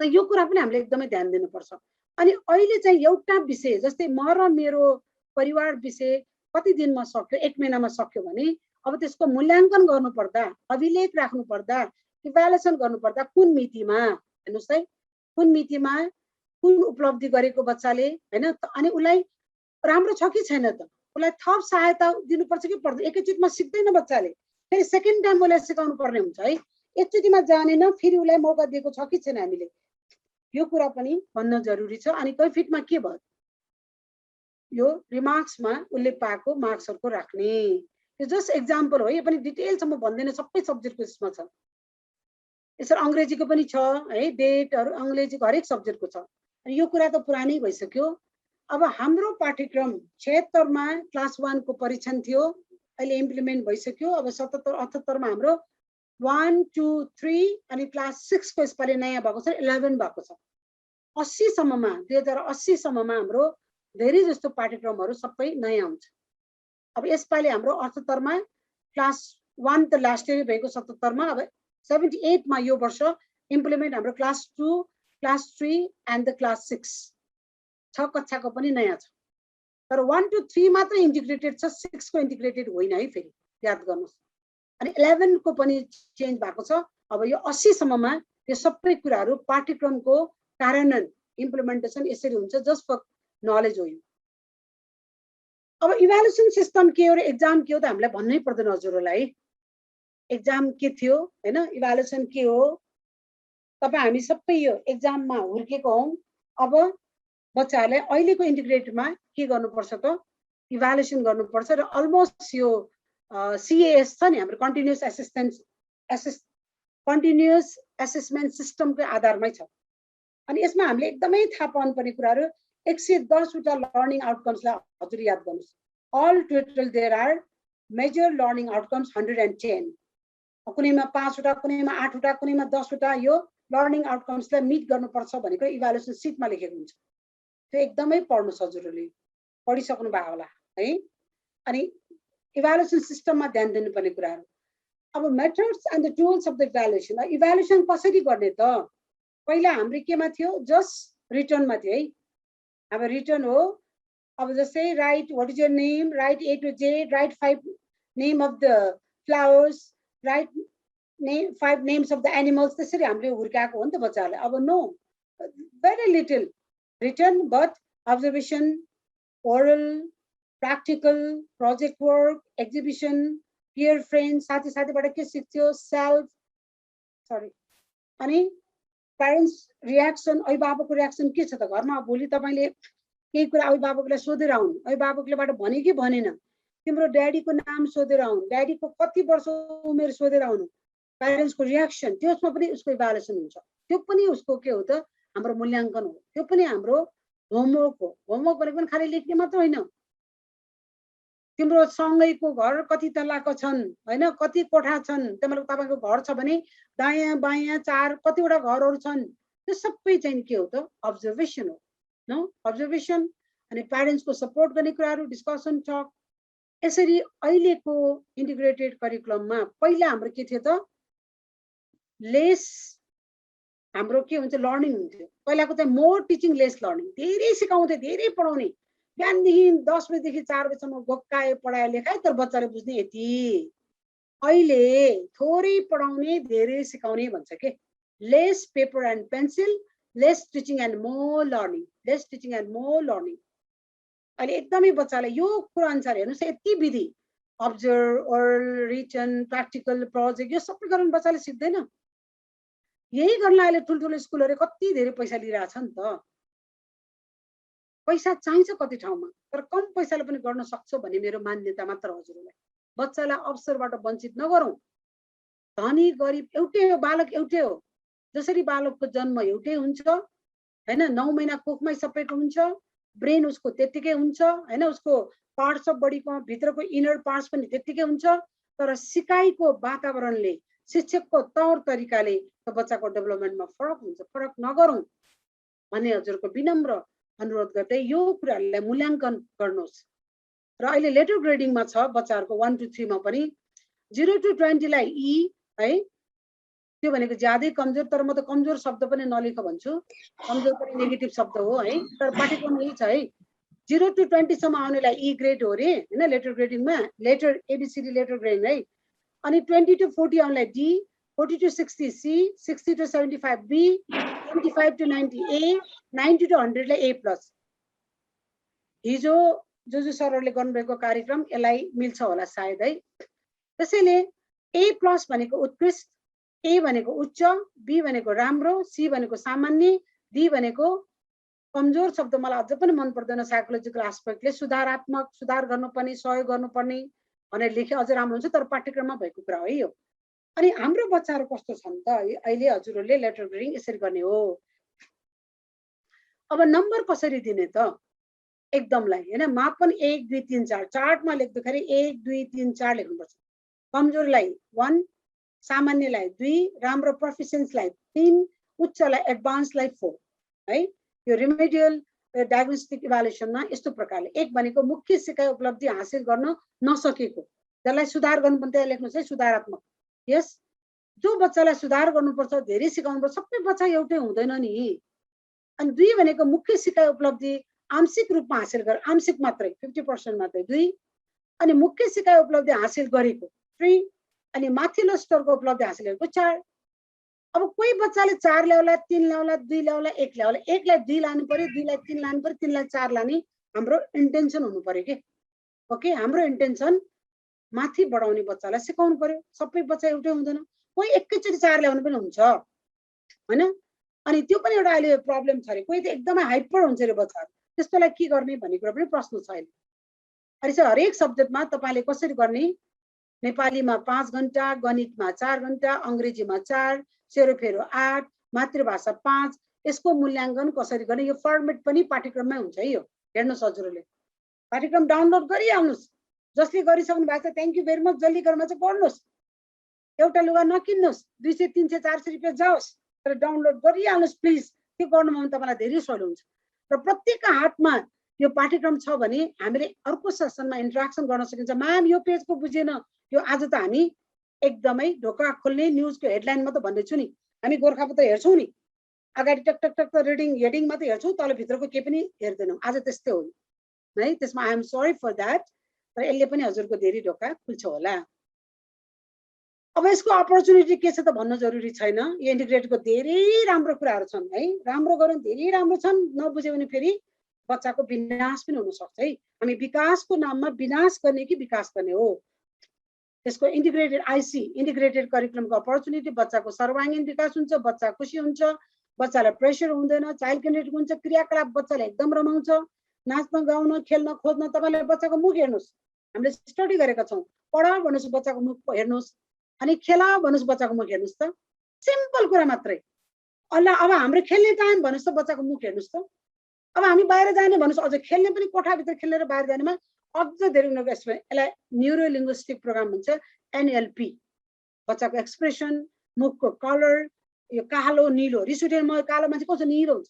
त यो कुरा पनि हामीले एकदमै ध्यान दिनुपर्छ अनि अहिले चाहिँ एउटा विषय जस्तै म र मेरो परिवार विषय कति दिनमा सक्यो 1 महिनामा सक्यो भने अब त्यसको मूल्याङ्कन गर्नु पर्दा अभिलेख राख्नु पर्दा इभ्यालुएसन गर्नु पर्दा कुन मितिमा हेर्नुस् है कुन मितिमा कुन उपलब्धि गरेको बच्चाले हैन अनि उलाई राम्रो छ कि छैन त उलाई थप सहायता दिनुपर्छ कि पर्दैन एकैचोटीमा सिक्दैन बच्चाले फेरि सेकेन्ड टाइम उलाई सिकाउनु पर्ने हुन्छ है एकचोटीमा जानेन फेरि उलाई मौका दिएको छ कि छैन हामीले यो कुरा पनि भन्न जरुरी छ अनि कैफिटमा के भयो यो रिमार्क्समा उले पाएको मार्क्सहरुको राख्ने यो जस्ट एक्जाम्पल हो यो पनि डिटेलसम्म भन्दैन सबै सब्जेक्टको यसमा छ यसरी अंग्रेजीको पनि छ है डेटहरु अंग्रेजीको हरेक सब्जेक्टको छ अनि यो कुरा त पुरानै भइसक्यो अब हाम्रो पाठ्यक्रम 76 मा क्लास 1 को परीक्षण थियो अहिले इम्प्लिमेन्ट भइसक्यो अब 77 78 मा हाम्रो 1 2 3 अनि क्लास 6 को यसपालि नयाँ भएको छ 11 भएको छ 80 सम्ममा 2080 सम्ममा हाम्रो धेरै जस्तो पाठ्यक्रमहरु सबै नयाँ हुन्छ अब यसपालि हाम्रो 78 मा क्लास 1 त लास्ट इयर भएको 77 मा अब 78 मा यो वर्ष इम्प्लिमेन्ट हाम्रो class 2 class 3 and the class 6 छ कक्षाको पनि नयाँ छ तर 1 to 3 मात्र इन्टिग्रेटेड छ 6 को इन्टिग्रेटेड होइन है फेरि याद गर्नुस् अनि 11 को पनि चेन्ज भएको छ अब यो 80 सम्ममा यो सबै कुराहरु पाठ्यक्रमको कार्यान्वयन इम्प्लिमेन्टेसन यसरी हुन्छ जस्ट फर नलेज हो अब इभ्यालुएसन सिस्टम के हो र एक्जाम के हो त हामीलाई भन्नै पर्दैन हजुरहरूलाई एक्जाम के थियो हैन इभ्यालुएसन के हो तपाई हामी सबै यो एक्जाममा हुर्केको हौं अब बच्चाहरुले अहिलेको इन्टिग्रेटेडमा के गर्नुपर्छ त इभ्यालुएसन गर्नुपर्छ र अलमोस्ट यो सीएएस छ नि हाम्रो कन्टिन्युअस एसेसमेन्ट सिस्टमको आधारमै छ अनि यसमा हामीले एकदमै थाहा पाउनुपर्ने कुराहरु 110 वटा लर्निङ आउटकम्सलाई हजुर याद गर्नुस् all total there are major learning outcomes 110 कुनैमा 5 वटा कुनैमा 8 वटा कुनैमा 10 वटा यो लर्निङ आउटकम्सलाई मिट गर्नुपर्छ भनेको इभ्यालुएसन सिटमा लेखेको हुन्छ त्यो एकदमै पढ्नुस् हजुरले पढिसक्नु भएको होला है अनि इभ्यालुएसन सिस्टममा ध्यान दिनुपर्ने कुराहरु अब methods and the tools of the evaluation कसरी गर्ने त पहिला हाम्रो केमा थियो जस्ट रिटर्नमा थियो है अब रिटर्न हो अब जस्तै right what is your name right A to Z right 5 name of the flowers write name 5 names of the animals त्यसरी हामीले हुर्काएको हो नि त बच्चाहरूलाई अब no very little written but observation oral practical project work exhibition peer friends साथी साथीबाट के सिक्थ्यो self sorry अनि प्यारेन्ट्स रियाक्सन अभिभावकको रियाक्सन के छ त घरमा भोलि तपाईले केही कुरा अभिभावकलाई सोधेर आउनु अभिभावकलेबाट भने कि भनेन तिम्रो ड्याडीको नाम सोधेर आउनु ड्याडीको कति वर्ष उमेर सोधेर आउनु प्यारेन्ट्सको रियाक्सन त्यसमा पनि उसको इभ्यालुएसन हुन्छ त्यो पनि उसको के हो त हाम्रो मूल्याङ्कन हो त्यो पनि हाम्रो होमवर्क हो होमवर्क भनेको पनि खाली लेख्ने मात्र होइन तिम्रो सँगैको घर कति तल्लाको छन् हैन कति कोठा छन् तिम्रो तपाईको घर छ भने दायाँ बायाँ चार कतिवटा घरहरू छन् त्यो सबै चाहिँ के हो त अब्जर्भेसन हो नो अब्जर्भेसन अनि प्यारेन्ट्सको सपोर्ट गर्ने कुराहरू डिस्कसन टक यसरी अहिलेको इन्टिग्रेटेड करिकुलममा पहिला हाम्रो के थियो त लेस हाम्रो के हुन्छ लर्निङ हुन्थ्यो पहिलाको चाहिँ मोर टिचिङ लेस लर्निङ धेरै सिकाउँथे धेरै पढाउने बिहानदेखि 10 बजेदेखि 4 बजेसम्म गोक्काए पढाए लेखाए तर बच्चाले बुझ्ने यति अहिले थोरै पढाउने धेरै सिकाउने भन्छ के less paper and pencil less teaching and more learning less teaching and more learning अहिले एकदमै बच्चालाई यो कुरा अनुसार हेर्नुस् यति विधि observe oral written practical project यो सबै गर्न बच्चाले सिक्दैन यही गर्न अहिले ठुल्ठुलो स्कुलहरु कति धेरै पैसा लिइरहेछ नि त पैसा चाहिन्छ कति ठाउँमा तर कम पैसाले पनि गर्न सक्छौ भन्ने मेरो मान्यता मात्र हजुरलाई बच्चालाई अवसरबाट वञ्चित नगरौं धनी गरिब एउटै हो बालक एउटै हो जसरी बालकको जन्म एउटै हुन्छ हैन 9 महिना कोखमै सपेको हुन्छ ब्रेन उसको त्यतिकै हुन्छ हैन उसको पार्ट्स अफ बडीको भित्रको इनर पार्ट्स पनि त्यतिकै हुन्छ तर सिकाइको वातावरणले शिक्षकको तौर तरिकाले त्यो बच्चाको डेभलपमेन्टमा फरक हुन्छ फरक नगरौं भन्ने हजुरको विनम्र अनुरोध गर्दै यो कुरालाई मूल्याङ्कन गर्नुहोस् र अहिले लेटर ग्रेडिङमा छ बच्चाहरुको 1 to 3 मा पनि 0 to 20 लाई ई है त्यो भनेको ज्यादै कमजोर तर म त कमजोर शब्द पनि नलेख भन्छु कमजोर पनि नेगेटिभ शब्द हो है तर पाठ्यक्रम यही छ है 0 to 20 सम्म आउनेलाई ई ग्रेड हो रे हैन लेटर ग्रेडिङमा लेटर एबीसीडी लेटर ग्रेड है अनि 20 to 40 आउनेलाई D 40 to 60 C 60 to 75 B 25 to 90 A 90 to 100 लाई ए प्लस हिजो जो सरहरुले गर्नुभएको कार्यक्रम यसलाई मिल्छ होला सायद है त्यसैले ए प्लस भनेको उत्कृष्ट ए भनेको उच्च बी भनेको राम्रो सी भनेको सामान्य डी भनेको कमजोर शब्द मलाई अझ पनि मन पर्दैन साइकोलोजिकल एस्पेक्टले सुधारात्मक सुधार गर्नुपर्ने सहयोग गर्नुपर्ने भनेर लेखे अझ राम्रो हुन्छ तर पाठ्यक्रममा भएको कुरा हो यो अनि हाम्रो बच्चाहरु कस्तो छन् त अहिले हजुरहरुले लेटर ग्रेडिङ यसरी गर्ने हो अब नम्बर कसरी दिने त एकदमलाई हैन मापन 1 2 3 4 चार्टमा लेख्दाखेरि 1 2 3 4 लेख्नुपर्छ कमजोरलाई 1 सामान्यलाई 2 राम्रो प्रोफिसियन्सलाई 3 उच्चलाई एडभान्सलाई 4 है यो रिमेडियल डायग्नोस्टिक इभ्यालुएसनमा यस्तो प्रकारले एक भनेको मुख्य सिकाइ उपलब्धि हासिल गर्न नसकेको जसलाई सुधार गर्नुपर्छ त्यहाँ लेख्नुस् है सुधारात्मक यस जो बच्चालाई सुधार गर्नुपर्छ धेरै सिकाउनुपर्छ सबै बच्चा एउटै हुँदैन नि अनि 2 भनेको मुख्य सिकाइ उपलब्धि आंशिक रूपमा हासिल गर आंशिक मात्रै 50% मात्रै 2 अनि मुख्य सिकाइ उपलब्धि हासिल गरेको 3 अनि माथिल्लो स्तरको उपलब्धि हासिल गरेको 4 अब कोही बच्चाले 4 ल्याउला 3 ल्याउला 2 ल्याउला 1 ल्याउला 1 लाई 2 लानु पर्यो 2 लाई 3 लानु पर्यो 3 लाई 4 लाने हाम्रो इन्टेन्सन हुनु पर्यो के ओके हाम्रो इन्टेन्सन माथि बढाउने बच्चालाई सिकाउनु पर्यो सबै बच्चा एउटै हुँदैन कोही एकैचोटी 4 ल्याउनु पनि हुन्छ हैन अनि त्यो पनि एउटा अहिले प्रब्लम छ रे कोही त एकदमै हाइपर हुन्छ रे बच्चा त्यस्तोलाई के गर्ने भन्ने कुरा पनि प्रश्न छ अहिले अनि चाहिँ हरेक सब्जेक्टमा तपाईले कसरी गर्ने नेपालीमा 5 घण्टा गणितमा 4 घण्टा अंग्रेजीमा 4 सेरोफेरो 8 मातृभाषा 5 यसको मूल्याङ्कन कसरी गर्ने यो फर्मेट पनि पाठ्यक्रममै हुन्छ है यो हेर्नुस् हजुरले पाठ्यक्रम डाउनलोड गरिहाल्नुस् जसले गरिसक्नु भएको छ थ्यांक यू भेरी मच जल्दी गर्नमा चाहिँ गर्नुस् एउटा लुगा नकिन्नुस् 200 300 400 रुपैयाँ जाओस् तर डाउनलोड गरिहाल्नुस् प्लिज त्यो गर्नुमा तपाईलाई धेरै सजिलो हुन्छ र प्रत्येक हातमा यो पाठ्यक्रम छ भने हामीले अर्को सेसनमा इन्टरेक्सन गर्न सकिन्छ म्याम यो पेजको बुझेन यो आज त हामी एकदमै ढोका खोल्ने न्यूजको हेडलाइन मात्र भन्दै छु नि हामी गोरखापत्र हेर्छौं नि अगाडि टक टक टक रिडिङ हेडिङ मात्रै हेर्छौँ, तल भित्रको केही पनि हेर्दैनौँ। आज त्यस्तै हो है, त्यसमा I am sorry for that, तर यसले पनि हजुरको धेरै ढोका खुल्छ होला। अब यसको अपर्च्युनिटी के छ त भन्न जरुरी छैन। यो इन्टिग्रेटेडको धेरै राम्रो कुराहरू छन् है, राम्रो गरौँ, धेरै राम्रो छन्। नबुझ्यो भने फेरि बच्चाको विनाश पनि हुन सक्छ है। हामी विकासको नाममा विनाश गर्ने कि विकास गर्ने हो? त्यसको इन्टिग्रेटेड आइसी इन्टिग्रेटेड करिकुलमको अपर्च्युनिटी, बच्चाको सर्वाङ्गीण विकास हुन्छ, बच्चा खुसी हुन्छ, बच्चालाई प्रेसर हुँदैन, चाइल्ड केन्द्रित हुन्छ, क्रियाकलाप बच्चाले एकदम रमाउँछ, नाच्न गाउन खेल्न खोज्न। तपाईँले बच्चाको मुख हेर्नुहोस्, हामीले स्टडी गरेका छौँ। पढ भन्नुहोस् बच्चाको मुख हेर्नुहोस्, अनि खेला भन्नुहोस् बच्चाको मुख हेर्नुहोस् त, सिम्पल कुरा मात्रै। अब हाम्रो खेल्ने टाइम भन्नुहोस् त बच्चाको मुख हेर्नुहोस् त। अब हामी बाहिर जाने भन्नुहोस्, अझ खेल्ने पनि कोठाभित्र खेलेर बाहिर जानेमा अझ धेरै उनीहरूको यसलाई न्युरो लिङ्ग्विस्टिक प्रोग्राम भन्छ, एनएलपी। बच्चाको एक्सप्रेसन, मुखको कलर, यो कालो निलो, रिस उठेर म कालो मान्छे कस्तो निलो हुन्छ,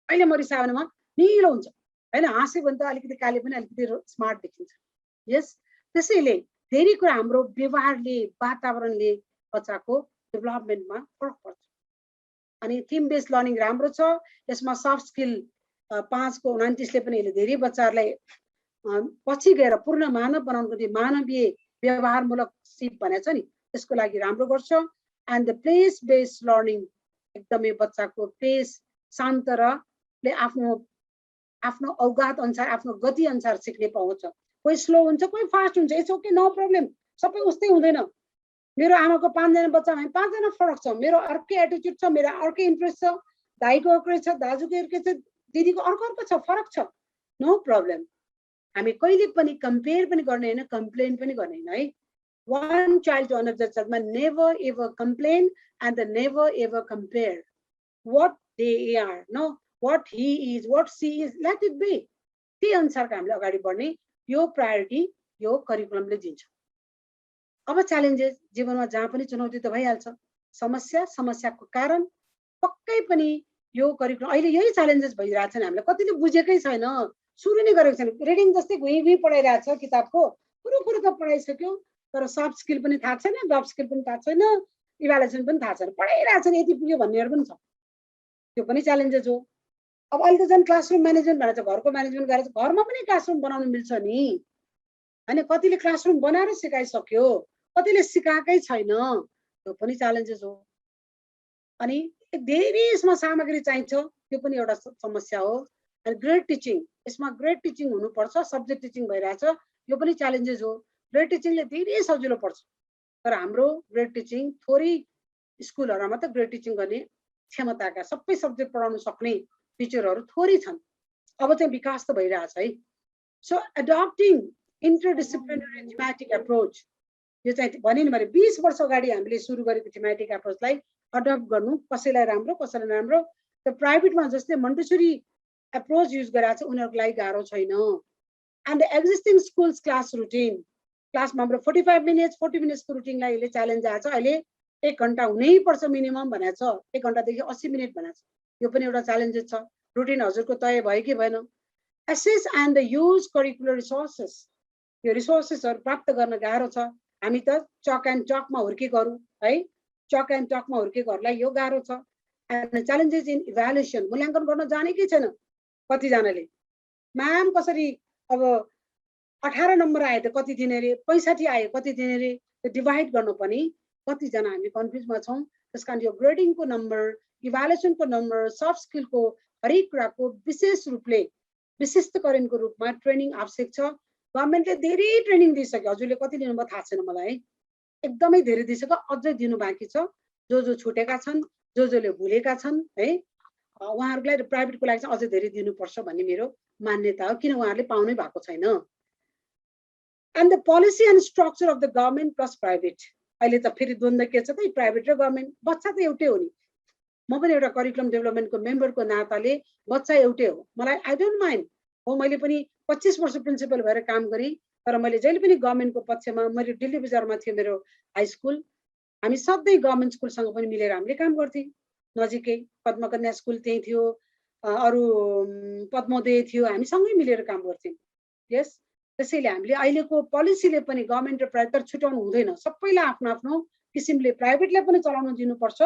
अहिले म रिसायो भने म निलो हुन्छ होइन, हाँस्यो भने त अलिकति काले पनि अलिकति स्मार्ट देखिन्छ। यस, त्यसैले धेरै कुरा हाम्रो व्यवहारले, वातावरणले बच्चाको डेभलपमेन्टमा फरक पर्छ। अनि थिम बेस्ड लर्निङ राम्रो छ। यसमा सफ्ट स्किल 5 को 29ले पनि यसले धेरै बच्चाहरूलाई पछि गएर पूर्ण मानव बनाउनको निम्ति मानवीय व्यवहारमूलक सिप भनेको छ नि, त्यसको लागि राम्रो गर्छ। And the place based learning एकदमै बच्चाको पेस शान्त र आफ्नो आफ्नो औकात अनुसार, आफ्नो गति अनुसार सिक्ने पाउँछ। कोही स्लो हुन्छ, कोही फास्ट हुन्छ, इट्स ओके, नो प्रब्लम, सबै उस्तै हुँदैन। मेरो आमाको 5 जना बच्चा, हामी 5 जना फरक छ। मेरो अर्कै एटिट्युड छ, मेरो अर्कै इन्ट्रेस्ट छ, दाइको अर्कै छ, दाजुको अर्कै छ, दिदीको अर्को छ, फरक छ, नो प्रब्लम। हामी कहिले पनि कम्पेयर पनि गर्ने होइन, कम्प्लेन पनि गर्ने होइन है। one child to another child, never ever complain and never ever compare what they are, no, what he is, what she is, let it be. त्यही अनुसारको हामीले अगाडि बढ्ने यो प्रायोरिटी यो करिकुलमले दिन्छ। अब च्यालेन्जेस जीवनमा जहाँ पनि चुनौती त भइहाल्छ, समस्या, समस्याको कारण पक्कै पनि यो करिकुलम अहिले यही च्यालेन्जेस भइरहेछ नि। हामीले कतिले बुझेकै छैन, सुरु नै गरेको छैन। रिडिङ जस्तै घुइँ घुइँ पढाइरहेछ, किताबको कुरो त पढाइसक्यो, तर सफ्ट स्किल पनि थाहा छैन, जब स्किल पनि थाहा छैन, इभ्यालुएसन पनि थाहा छैन, पढाइरहेछ नि, यति पुग्यो भन्नेहरू पनि छ। त्यो पनि च्यालेन्जेस हो। अब अहिले त झन् क्लासरुम म्यानेजमेन्ट भनेर घरको म्यानेजमेन्ट गरेर घरमा पनि क्लासरुम बनाउनु मिल्छ नि हैन। कतिले क्लासरुम बनाएर सिकाइसक्यो, कतिले सिकाएकै छैन, त्यो पनि च्यालेन्जेस हो। अनि धेरै यसमा सामग्री चाहिन्छ, त्यो पनि एउटा समस्या हो। अनि ग्रेड टिचिङ, यसमा ग्रेड टिचिङ हुनुपर्छ, सब्जेक्ट टिचिङ भइरहेछ, यो पनि च्यालेन्जेस हो। ग्रेड टिचिङले धेरै सजिलो पर्छ, तर हाम्रो ग्रेड टिचिङ थोरै स्कुलहरुमा मात्र ग्रेड टिचिङ गर्ने क्षमताका सबै सब्जेक्ट पढाउन सक्ने टिचरहरु थोरै छन्। अब चाहिँ विकास त भइरहेछ है। So adapting interdisciplinary thematic approach, यो चाहिँ भने नि मैले 20 वर्ष अगाडि हामीले सुरु गरेको थीमेटिक एप्रोचलाई अडप्ट गर्नु कसैलाई राम्रो कसैलाई नराम्रो। त प्राइभेटमा जस्तै मन्टेसरी एप्रोच युज गरेर चाहिँ उनीहरुको लागि गाह्रो छैन। And existing schools class routine, क्लासमा हाम्रो 45 मिनट्स 40 मिनट्सको रुटिनलाई अहिले च्यालेन्ज आएको छ। अहिले 1 घण्टा हुनै पर्छ मिनिमम भनेको छ, 1 घण्टादेखि 80 मिनट भनेको छ। यो पनि एउटा च्यालेन्ज छ। रुटिन हजुरको तय भयो कि भएन। Assess and the use curricular resources, यो रिसोर्सेसहरु प्राप्त गर्न गाह्रो छ। हामी त चक एन्ड टकमा हुर्केकोहरु है, चक एन्ड टकमा हुर्केकोहरुलाई यो गाह्रो छ। एन्ड च्यालेन्जेस इन इभ्यालुएसन, मूल्याङ्कन गर्न जानेकै छैन कति जनाले। म्याम कसरी अब 18 नम्बर आए त कति दिने रे, 65 आए कति दिने रे, त्यो डिभाइड गर्नु पनि कति जना हामी कन्फ्युजमा छौं। त्यसकारण यो ग्रेडिङको नम्बर, इभ्यालुएसनको नम्बर, सफ्ट स्किलको हरेक कुराको विशेष रूपले विशिष्टकरणको रूपमा ट्रेनिङ आवश्यक छ। गभर्नमेन्टले धेरै ट्रेनिङ दिइसक्यो, हजुरले कति लिनुभयो थाहा छैन मलाई है, एकदमै धेरै दिइसक्यो, अझै दिनु बाँकी छ। जो छुटेका छन्, जोले भुलेका छन् है, उहाँहरुलाई प्राइभेटको लागि चाहिँ अझै धेरै दिनुपर्छ भन्ने मेरो मान्यता हो, किन उहाँहरुले पाउनै भएको छैन। And the policy and structure of the government plus private, अहिले त फेरि द्वन्द्व के छ त, प्राइभेट र गभर्नमेन्ट, बच्चा त एउटै हो नि। म पनि एउटा करिकुलम डेभलपमेन्टको मेम्बरको नाताले बच्चा एउटै हो, मलाई आई डोन्ट माइन्ड हो। मैले पनि 25 वर्ष प्रिन्सिपल भएर काम गरे, तर मैले जहिले पनि गभर्नमेन्टको पक्षमा, मैले दिल्ली बजारमा थियो मेरो हाई स्कुल, हामी सधैँ गभर्नमेन्ट स्कुलसँग पनि मिलेर हामीले काम गर्थ्यौँ। नजिकै पद्मकन्या स्कुल त्यही थियो, अरू पद्मोदय थियो, हामी सँगै मिलेर काम गर्थ्यौँ। यस, त्यसैले हामीले अहिलेको पोलिसीले पनि गभर्नमेन्ट र प्राइभेट छुटाउनु हुँदैन, सबैलाई आफ्नो आफ्नो किसिमले प्राइभेटले पनि चलाउन दिनुपर्छ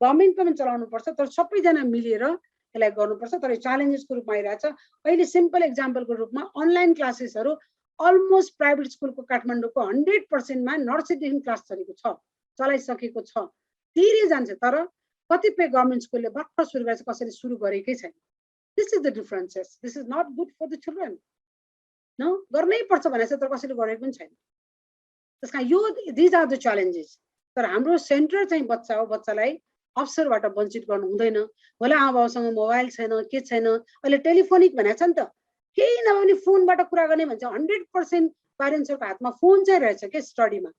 गभर्नमेन्टले पनि चलाउनुपर्छ, तर सबैजना मिलेर यसलाई गर्नुपर्छ। तर च्यालेन्जेसको रूपमा आइरहेछ। अहिले सिम्पल एक्जाम्पलको रूपमा अनलाइन क्लासेसहरू अलमोस्ट प्राइभेट स्कुलको काठमाडौँको 100% मा नर्सरीदेखि क्लास चलेको छ, चलाइसकेको छ, धेरै जान्छ। तर कतिपय गभर्नमेन्ट स्कुलले भर्खर सुरु गरेछ, कसैले सुरु गरेकै छैन। This is the differences. This is not good for the children. न गर्नै पर्छ भने चाहिँ तर कसैले गरेको पनि छैन। त्यसकारण यो दिज आर द च्यालेन्जेस। तर हाम्रो सेन्टर चाहिँ बच्चा हो, बच्चालाई अवसरबाट वञ्चित गर्नु हुँदैन। होला आमाबाउसँग मोबाइल छैन, के छैन, अहिले टेलिफोनिक भनेको छ नि त, केही नभए पनि फोनबाट कुरा गर्ने भन्छ। 100% प्यारेन्ट्सहरूको हातमा फोन चाहिँ रहेछ के स्टडीमा।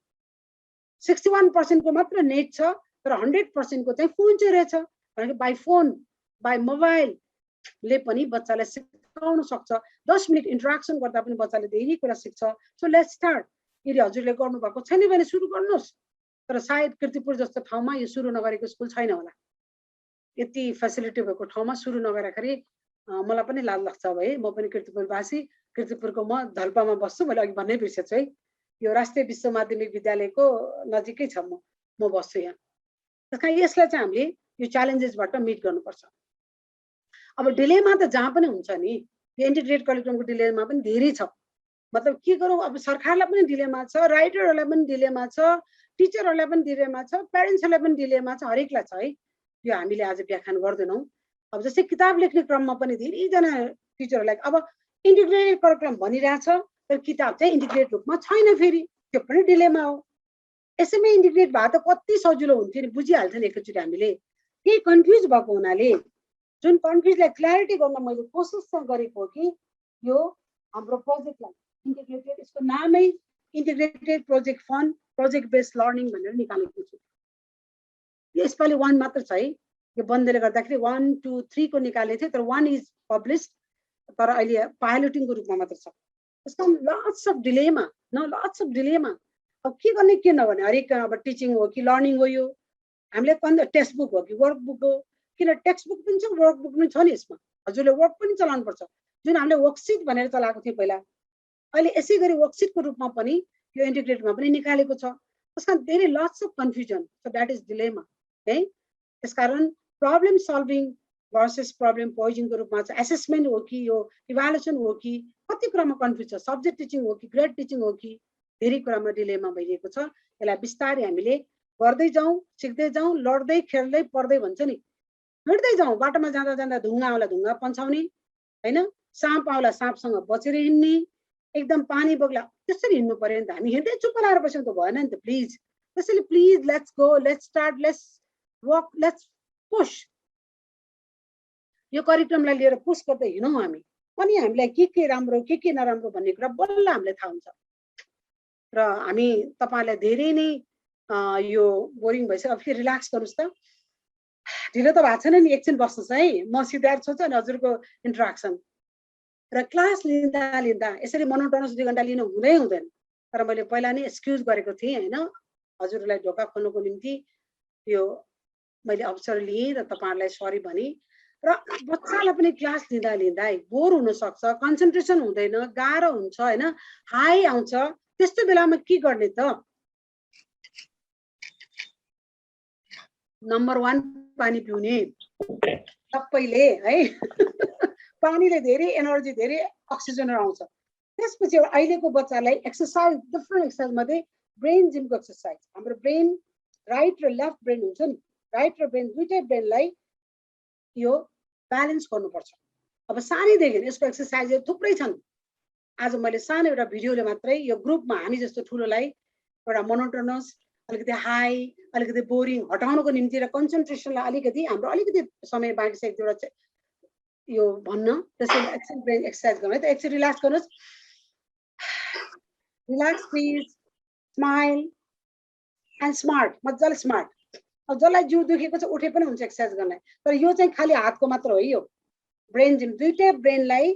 61% को मात्र नेट छ, तर 100% को चाहिँ फोन चाहिँ रहेछ। भनेको बाई फोन, बाई मोबाइलले पनि बच्चालाई सिकाउन सक्छ। 10 मिनट इन्टरेक्सन गर्दा पनि बच्चाले धेरै कुरा सिक्छ। So let's start. यदि हजुरले गर्नुभएको छैन भने सुरु गर्नुहोस्। तर सायद कीर्तिपुर जस्तो ठाउँमा यो सुरु नगरेको स्कुल छैन होला। यति फेसिलिटी भएको ठाउँमा सुरु नगर्दाखेरि मलाई पनि लाज लाग्छ है। म पनि कीर्तिपुरवासी, कीर्तिपुरको म धल्पामा बस्छु। मैले अघि भन्नै बिर्सेछु है, यो राष्ट्रिय विश्व माध्यमिक विद्यालयको नजिकै छ, म बस्छु यहाँ। त्यसकारण यसलाई चाहिँ हामीले यो च्यालेन्जेसबाट मिट गर्नुपर्छ। अब डिलेमा त जहाँ पनि हुन्छ नि, यो इन्टिग्रेटेड करिकुलमको डिलेमा पनि धेरै छ। मतलब के गरौँ, अब सरकारलाई पनि डिलेमा छ, राइटरहरूलाई पनि डिलेमा छ, टिचरहरूलाई पनि डिलेमा छ, प्यारेन्ट्सहरूलाई पनि डिलेमा छ, हरेकलाई छ है। यो हामीले आज व्याख्यान गर्दैनौँ। अब जस्तै किताब लेख्ने क्रममा पनि धेरैजना टिचरहरूलाई अब इन्टिग्रेटेड करिकुलम भनिरहेछ, तर किताब चाहिँ इन्टिग्रेटेड रूपमा छैन, फेरि त्यो पनि डिलेमा हो। यसैमै इन्टिग्रेट भए त कति सजिलो हुन्थ्यो नि, बुझिहाल्थ्यो नि एकैचोटि हामीले। केही कन्फ्युज भएको हुनाले जुन कन्फ्युजलाई क्ल्यारिटी गर्न मैले कोसिस चाहिँ गरेको हो कि यो हाम्रो प्रोजेक्टलाई इन्टिग्रेटेड, यसको नामै integrated project fund, project based learning भनेर निकालेको छु। यसपालि 1 मात्र छ है, यो बन्दले गर्दाखेरि 1, 2, 3 को निकालेको थियो, तर 1 इज पब्लिस्ड, तर अहिले पाइलटिङको रूपमा मात्र छ। त्यसको लट्स अफ डिलेमा न, लट्स अफ डिलेमा। अब के गर्ने के नगर्ने, हरेक अब टिचिङ हो कि लर्निङ हो, यो हामीले टेक्स्ट बुक हो कि वर्क बुक हो, किन टेक्स्ट बुक पनि छ, वर्क बुक पनि छ नि यसमा। हजुरले वर्क पनि चलाउनु पर्छ, जुन हामीले वर्कसिट भनेर चलाएको थियो पहिला, अहिले यसै गरी वर्कसिटको रूपमा पनि यो इन्टिग्रेटेडमा पनि निकालेको छ। त्यसकारण धेरै lots of confusion, so that is dilemma है। त्यसकारण प्रब्लम सल्भिङ भर्सेस प्रब्लम पोजिङको रूपमा छ। एसेसमेन्ट हो कि यो इभ्यालुएसन हो कि, कति कुरामा कन्फ्युज छ, सब्जेक्ट टिचिङ हो कि ग्रेड टिचिङ हो कि, धेरै कुरामा डिलेमा भइरहेको छ। यसलाई बिस्तारै हामीले गर्दै जाउँ, सिक्दै जाउँ, लड्दै खेल्दै पढ्दै भन्छ नि, हिँड्दै जाउँ। बाटोमा जाँदा जाँदा ढुङ्गा आउला ढुङ्गा पन्छाउने होइन, साँप आउला साँपसँग बचेर हिँड्ने, एकदम पानी बग्ला त्यसरी हिँड्नु पर्यो नि त। हामी हिँड्दै चुप्प लाएर बस्नु त भएन नि त प्लिज। त्यसैले please let's go, let's start, let's walk, let's push. यो करिकुलमलाई लिएर पुश गर्दै हिँडौँ हामी। अनि हामीलाई के राम्रो के नराम्रो भन्ने कुरा बल्ल हामीलाई थाहा हुन्छ। र हामी तपाईँलाई धेरै नै यो बोरिङ भइसक्यो, अब फेरि रिल्याक्स गर्नुहोस् त। ढिलो त भएको छैन नि, एकछिन बस्नुहोस् है, म सिद्धार्थ छोड्छु अनि हजुरको इन्ट्रेक्सन। र क्लास लिँदा यसरी मोनोटोनस 2 घन्टा लिनु हुँदैन। तर मैले पहिला नै एक्सक्युज गरेको थिएँ होइन, हजुरलाई ढोका खोल्नुको निम्ति यो मैले अवसर लिएँ र तपाईँहरूलाई सरी भने। र बच्चालाई पनि क्लास लिँदा बोर हुनसक्छ, कन्सन्ट्रेसन हुँदैन, गाह्रो हुन्छ होइन, हाई आउँछ। त्यस्तो बेलामा के गर्ने त? नम्बर 1 पानी पिउने सबैले है। पानीले धेरै एनर्जी, धेरै अक्सिजनहरू आउँछ। त्यसपछि अहिलेको बच्चालाई एक्सर्साइज, डिफ्रेन्ट एक्सर्साइज मध्ये ब्रेन जिमको एक्सर्साइज, हाम्रो ब्रेन राइट र लेफ्ट ब्रेन हुन्छ नि, राइट र ब्रेन दुईटै ब्रेनलाई यो ब्यालेन्स गर्नुपर्छ। अब सानैदेखि यसको एक्सर्साइजहरू थुप्रै छन्। आज मैले सानो एउटा भिडियोले मात्रै यो ग्रुपमा हामी जस्तो ठुलोलाई एउटा मोनोटोनस, अलिकति हाई, अलिकति बोरिङ हटाउनको निम्ति र कन्सन्ट्रेसनलाई अलिकति हाम्रो अलिकति समय बाँकी छ, एक दुईवटा यो भन्न। त्यसैले एकछिन ब्रेन एक्सर्साइज गर्नु है त। एकछिन रिल्याक्स गर्नुहोस्, relax please, smile and smart, मजाले स्मार्ट। अब जसलाई जिउ दुखेको छ उठे पनि हुन्छ एक्सर्साइज गर्न, तर यो चाहिँ खालि हातको मात्र हो। यो ब्रेन जिम दुईटै ब्रेनलाई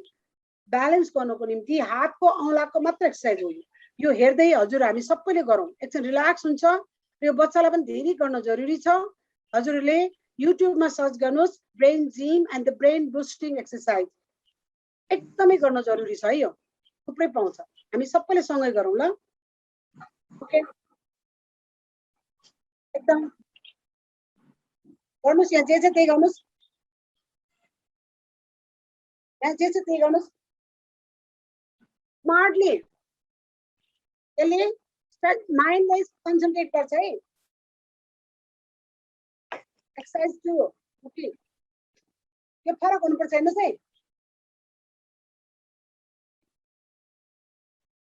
ब्यालेन्स गर्नको निम्ति हातको औँलाको मात्र एक्सर्साइज हो। यो हेर्दै हजुर हामी सबैले गरौँ, एकछिन रिल्याक्स हुन्छ। र यो बच्चालाई पनि धेरै गर्न जरुरी छ। हजुरले युट्युबमा सर्च गर्नुहोस् brain gym and the brain boosting exercise, एकदमै गर्न जरुरी छ है। यो थुप्रै पाउँछ, हामी सबैले सँगै गरौँ ल। ओके, एकदम गर्नुस् यहाँ जे छ त्यही गर्नुस् यहाँ जे छ त्यही गर्नुस् स्मार्टली यसले माइन्डलाई कन्सन्ट्रेट गर्छ है एक्सरसाइज 2 ओके यो फरक हुनुपर्छ हेर्नुस् है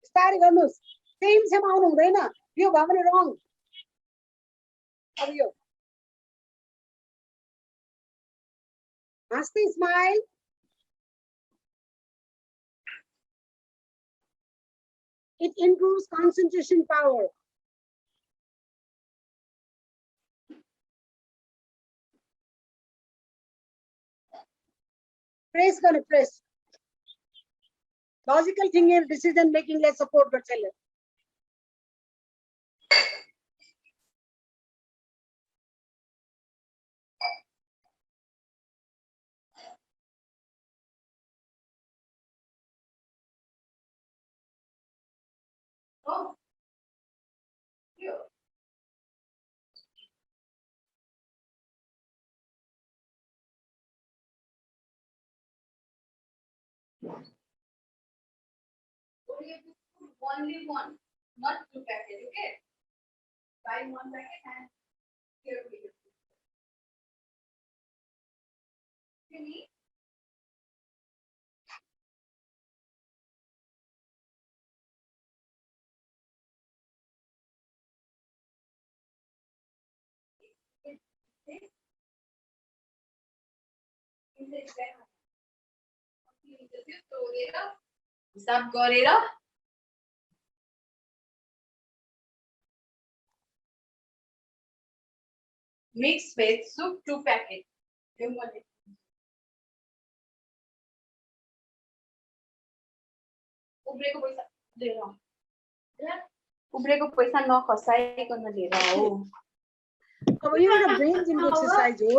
बिस्तारै गर्नुस् सेम आउनु हुँदैन यो भयो भने रङ अब यो हाँस्दै smile it improves concentration power press gonna press logical thinking decision making ले support गर्छ यसले Only one, not 2 packets, okay? Buy 1 packet and here we go. You need? हिसाब गरेर mix with soup 2 packet उब्रेको पैसा लिएर उब्रेको पैसा नखसाइकन लिएर हो अब यो एउटा ब्रेन जिम एक्सरसाइज हो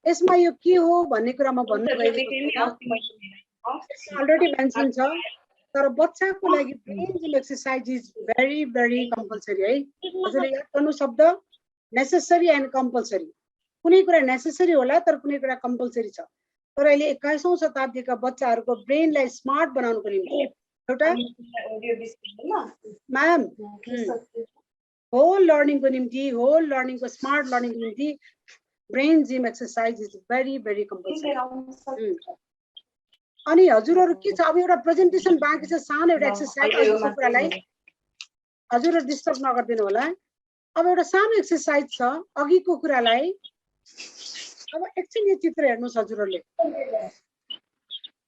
यसमा यो के हो भन्ने कुरा म भन्नु गएको अलरेडी मेन्सन छ तर बच्चाको लागि brain gym exercise is very very compulsory है हजुरले याद गर्नु शब्द नेसेसरी एन्ड कम्पल्सरी कुनै कुरा नेसेसरी होला तर कुनै कुरा कम्पल्सरी छ तर अहिले 21औं शताब्दीका बच्चाहरूको ब्रेनलाई स्मार्ट बनाउनको निम्ति एउटा म्याम होल लर्निङको निम्ति होल लर्निङको स्मार्ट लर्निङको निम्ति brain gym exercise is very very compulsory अनि हजुरहरु के छ अब एउटा प्रेजेन्टेसन बाँकी छ सानो एउटा एक्सरसाइज अहिलेको कुरालाई हजुरहरु डिस्टर्ब नगर्दिनु होला अब एउटा सानो एक्सरसाइज छ अघिको कुरालाई अब एकछिन यो चित्र हेर्नुस् हजुरहरुले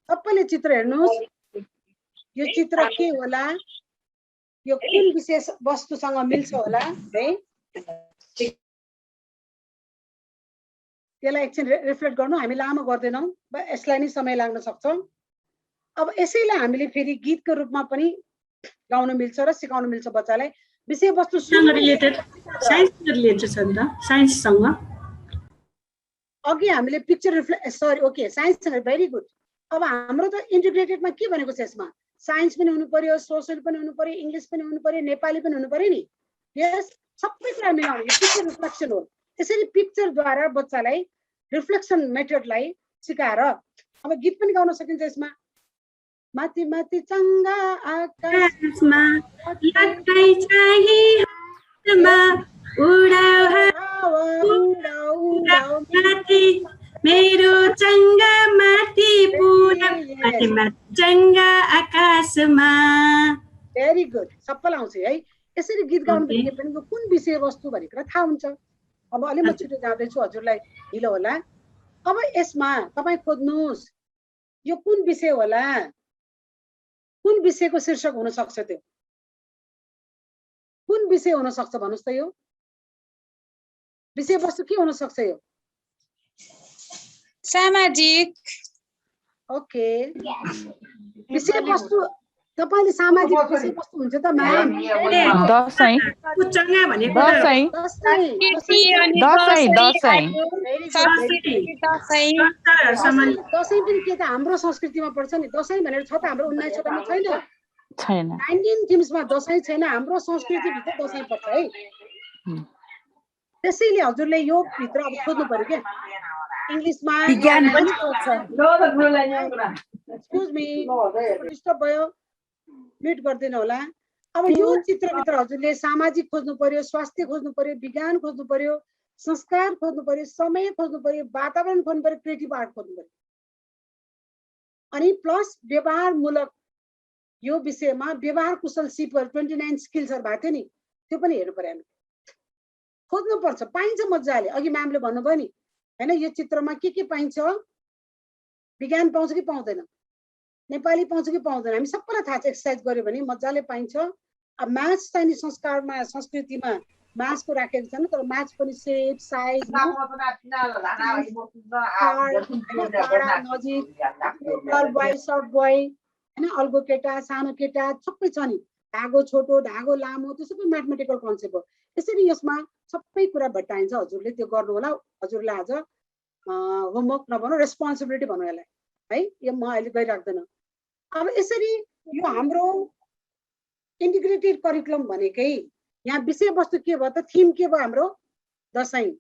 सबैले चित्र हेर्नुस् यो चित्र के होला यो कुन विशेष वस्तुसँग मिल्छ होला है त्यसलाई एकछिन रिफ्लेक्ट गर्नु हामी लामो गर्दैनौं यसलाई नै समय लाग्न सक्छ अब यसैलाई हामीले फेरि गीतको रूपमा पनि गाउन मिल्छ र सिकाउन मिल्छ बच्चालाई विषय वस्तुसँग रिलेटेड साइन्ससँग रिलेटेड छ नि त साइन्ससँग अघि हामीले पिक्चर रिफ्लेक्ट सरी ओके साइन्ससँग भेरी गुड अब हाम्रो त इन्टिग्रेटेडमा के भनेको छ यसमा साइन्स पनि हुनु पर्यो सोशल पनि हुनु पर्यो इंग्लिश पनि हुनु पर्यो नेपाली पनि हुनु पर्यो नि यस सबै कुरा मिलाउने यो पिक्चर रिफ्लेक्सन हो त्यसरी पिक्चर द्वारा बच्चालाई रिफ्लेक्सन मेथडलाई सिकाएर अब गीत पनि गाउन सकिन्छ यसमा माथि माथि चंगा आकाशमा लट्टै चाहिँ हातमा उडाऊ माथि मेरो चंगा माथि पुरा माथि माथि चंगा आकाशमा भेरी गुड सबैलाई आउँछ है यसरी गीत गाउनु भने पनि कुन विषय वस्तु भन्ने कुरा थाहा हुन्छ अब अलि म छिटो जाँदैछु हजुरलाई ढिलो होला अब यसमा तपाई खोज्नुस् यो कुन विषय होला कुन विषयको शीर्षक हुन सक्छ त्यो कुन विषय हुन सक्छ भन्नुस् त यो विषय वस्तु के हुन सक्छ यो सामाजिक ओके विषय वस्तु तपाईले सामाजिक विषय वस्तु हुन्छ त म्याम दशैं चंगा भनेको दशैं दशैं पनि के त हाम्रो संस्कृतिमा पर्छ नि दशैं भनेर छ त हाम्रो 19 वटामा छैन 19 थिम्समा दशैं छैन हाम्रो संस्कृति भित्र दशैं पर्छ है त्यसैले हजुरले यो भित्र अब खोज्नु पर्यो के इंग्लिशमा विज्ञान पनि खोज्छ एक्सक्युज मी डिस्टर्ब भयो म्युट गर्दिनु होला अब यो चित्रभित्र हजुरले सामाजिक खोज्नु पर्यो स्वास्थ्य खोज्नु पर्यो विज्ञान खोज्नु पर्यो संस्कार खोज्नु पर्यो समय खोज्नु पर्यो वातावरण खोज्नु पर्यो क्रिएटिभ आर्ट खोज्नु पर्यो अनि प्लस व्यवहारमूलक यो विषयमा व्यवहार कुशल सिपर 29 स्किल्सहरु भएको थियो नि त्यो पनि हेर्नु पर्यो हामी खोज्नु पर्छ पाइन्छ मजाले अघि म्यामले भन्नुभयो नि हैन यो चित्रमा के पाइन्छ विज्ञान पाउँछ कि पाउँदैन नेपाली पाउँछ कि पाउँदैन हामी सबैलाई थाहा छ एक्सरसाइज गर्यो भने मजाले पाइन्छ अब म्याथ्स चाहिँ संस्कारमा संस्कृतिमा म्याथ्सको राखेको छैन तर म्याथ्स पनि सेप साइज नजिक गर्ल बोय सर्ट बोय हैन अल्गो केटा सानो केटा सबै छ नि धागो छोटो धागो लामो त्यो सबै म्याथमेटिकल कन्सेप्ट हो त्यसरी यसमा सबै कुरा भेटाइन्छ हजुरले त्यो गर्नु होला हजुरले आज होमवर्क नभनौँ रेस्पोन्सिबिलिटी भनौँ यसलाई है यो म अहिले गइराख्दैन अब यसरी यो हाम्रो इन्टिग्रेटेड करिकुलम भनेकै यहाँ विषयवस्तु के भयो त थीम के भयो हाम्रो दशैं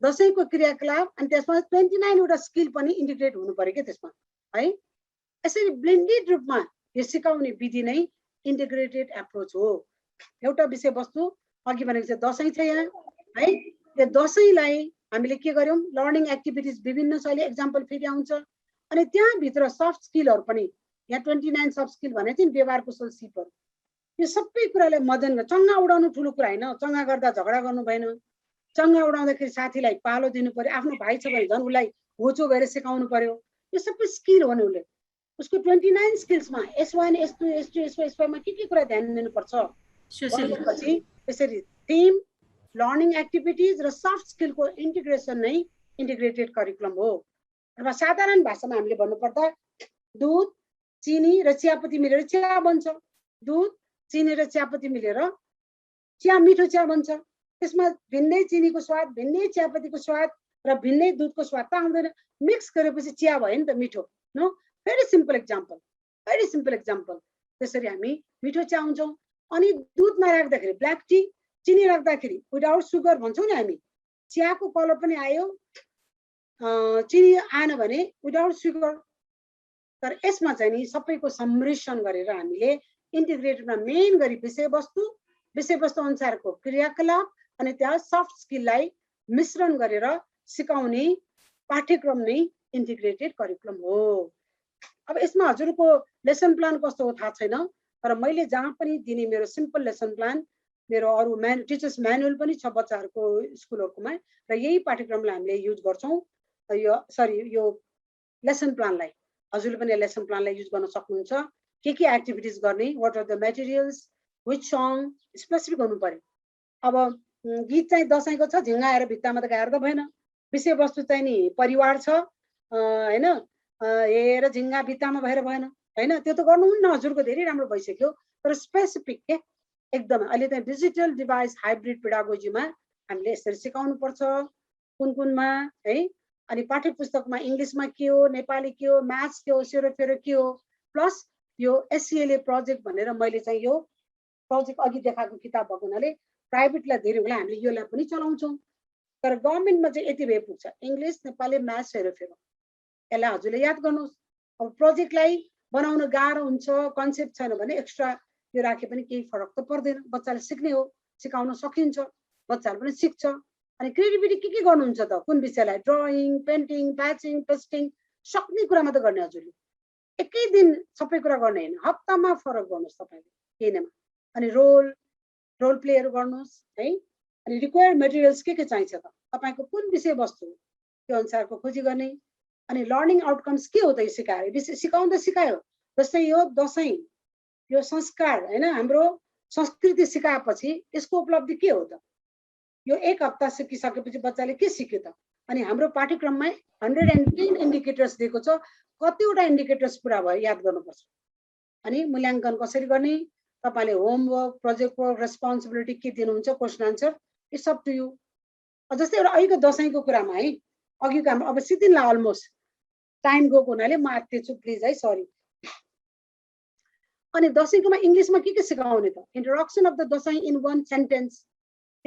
दशैंको क्रियाकलाप अनि त्यसमा 29 वटा स्किल पनि इन्टिग्रेट हुनु पर्यो के त्यसमा है यसरी ब्लेन्डेड रूपमा यो सिकाउने विधि नै इन्टिग्रेटेड एप्रोच हो एउटा विषयवस्तु अघि भनेको चाहिँ दशैं छ यहाँ है यो दशैंलाई हामीले के गर्यौं लर्निङ एक्टिभिटिज विभिन्न छ अहिले एक्जाम्पल फेरि आउँछ अनि त्यहाँ भित्र सफ्ट स्किलहरु पनि यहाँ 29 सफ्ट स्किल भने चाहिँ व्यवहार कुशल सिपर यो सबै कुराले मदन चंगा उडाउनु ठुलो कुरा हैन चंगा गर्दा झगडा गर्नु भएन चंगा उडाउँदाखेरि साथीलाई पालो दिनु पर्यो आफ्नो भाइ छ भने झन् उलाई होचो भएर सिकाउनु पर्यो यो सबै स्किल हो नि उले उसको 29 स्किल्समा S1 S2 S3 S4 S5 मा के कुरा ध्यान दिनु पर्छ पछि त्यसरी थीम लर्निङ एक्टिभिटिज र सफ्ट स्किलको इन्टिग्रेसन नै इन्टिग्रेटेड करिकुलम हो र साधारण भाषामा हामीले भन्नुपर्दा दूध चिनी र चियापत्ती मिलेर चिया बन्छ दूध चिनी र चियापत्ती मिलेर चिया मिठो चिया बन्छ त्यसमा भिन्नै चिनीको स्वाद भिन्नै चियापत्तीको स्वाद र भिन्नै दूधको स्वाद त आउँदैन मिक्स गरेपछि चिया भयो नि त मिठो नो भेरी सिम्पल एक्जाम्पल त्यसरी हामी मिठो चिया हुन्छौं अनि दूधमा राख्दाखेरि ब्ल्याक टी चिनी राख्दाखेरि विदाउट सुगर भन्छौं नि हामी चियाको कलर पनि आयो चिनी आएन भने विदाउट सुगर तर यसमा चाहिँ नि सबैको सम्मिश्रण गरेर हामीले इन्टिग्रेटेडमा मेन गरी विषयवस्तु अनुसारको क्रियाकलाप अनि त्यहाँ सफ्ट स्किललाई मिश्रण गरेर सिकाउने पाठ्यक्रम नै इन्टिग्रेटेड करिकुलम हो अब यसमा हजुरको लेसन प्लान कस्तो हो थाहा छैन तर मैले जहाँ पनि दिने मेरो सिम्पल लेसन प्लान मेरो अरु टिचर्स म्यानुअल पनि छ बच्चाहरुको स्कुलहरुकोमा र यही पाठ्यक्रमलाई हामीले युज गर्छौं यो लेसन प्लानलाई हजुरले पनि लेसन प्लानलाई युज गर्न सक्नुहुन्छ के एक्टिभिटिज गर्ने what are the materials which song specific हुनु पर्यो अब गीत चाहिँ दशैंको छ झिंगा आएर भित्तामा त गाएर त भएन विषयवस्तु चाहिँ नि परिवार छ हैन हेर झिंगा भित्तामा भएर भएन हैन त्यो त गर्नुहुन्न हजुरको धेरै राम्रो भइसक्यो तर स्पेसिफिक के एकदम अहिले चाहिँ डिजिटल डिभाइस हाइब्रिड पेडागोजीमा हामीले यसरी सिकाउनु पर्छ कुनमा है अनि पाठ्य पुस्तकमा इंग्लिशमा के हो नेपाली के हो म्याथ्स के हो सेरोफेरो के हो प्लस यो एससीएलए प्रोजेक्ट भनेर मैले चाहिँ यो प्रोजेक्ट अघि देखाएको किताब भएको हुनाले प्राइभेटलाई धेरै होला हामीले योलाई पनि चलाउँछौं तर गभर्नमेन्टमा चाहिँ यति भए पुग्छ इंग्लिश नेपाली म्याथ्स सेरोफेरो यसलाई हजुरले याद गर्नुहोस् अब प्रोजेक्टलाई बनाउन गाह्रो हुन्छ कन्सेप्ट छैन भने एक्स्ट्रा यो राखे पनि केही फरक त पर्दैन बच्चाले सिक्ने हो सिकाउन सकिन्छ बच्चाहरु पनि सिक्छ अनि क्रिएटिभिटी के गर्नुहुन्छ त कुन विषयलाई ड्राइङ पेन्टिङ प्याचिङ पेस्टिङ सक्ने कुरामा त गर्ने हजुरले एकै दिन सबै कुरा गर्ने हैन हप्तामा फरक गर्नुस् तपाईले केहीमा अनि रोल प्लेहरु गर्नुस् है अनि रिक्वायर्ड मटेरियल्स के चाहिन्छ त तपाईको कुन विषय वस्तु त्यो अनुसारको खोजी गर्ने अनि लर्निङ आउटकम्स के हो त यो सिकाउँदा सिकायो जस्तै यो दशैं यो संस्कार हैन हाम्रो संस्कृति सिकाएपछि यसको उपलब्धि के हो त यो एक हप्ता सिकिसकेपछि बच्चाले के सिक्यो त अनि हाम्रो पाठ्यक्रममा 110 इन्डिकेटर्स दिएको छ कतिवटा इन्डिकेटर्स पुरा भयो याद गर्नुपर्छ अनि मूल्याङ्कन कसरी गर्ने तपाईले होमवर्क प्रोजेक्ट वर्क रेस्पोन्सिबिलिटी के दिनुहुन्छ question answer it's up to you जस्तै एउटा अहिलेको दशैंको कुरामा है अघिको हाम्रो अब सिदिनला अलमोस्ट टाइम गएको हुनाले म आत्तेछु प्लिज है सरी अनि दशैंकोमा इंग्लिशमा के सिकाउने त introduction of the Dashain in one sentence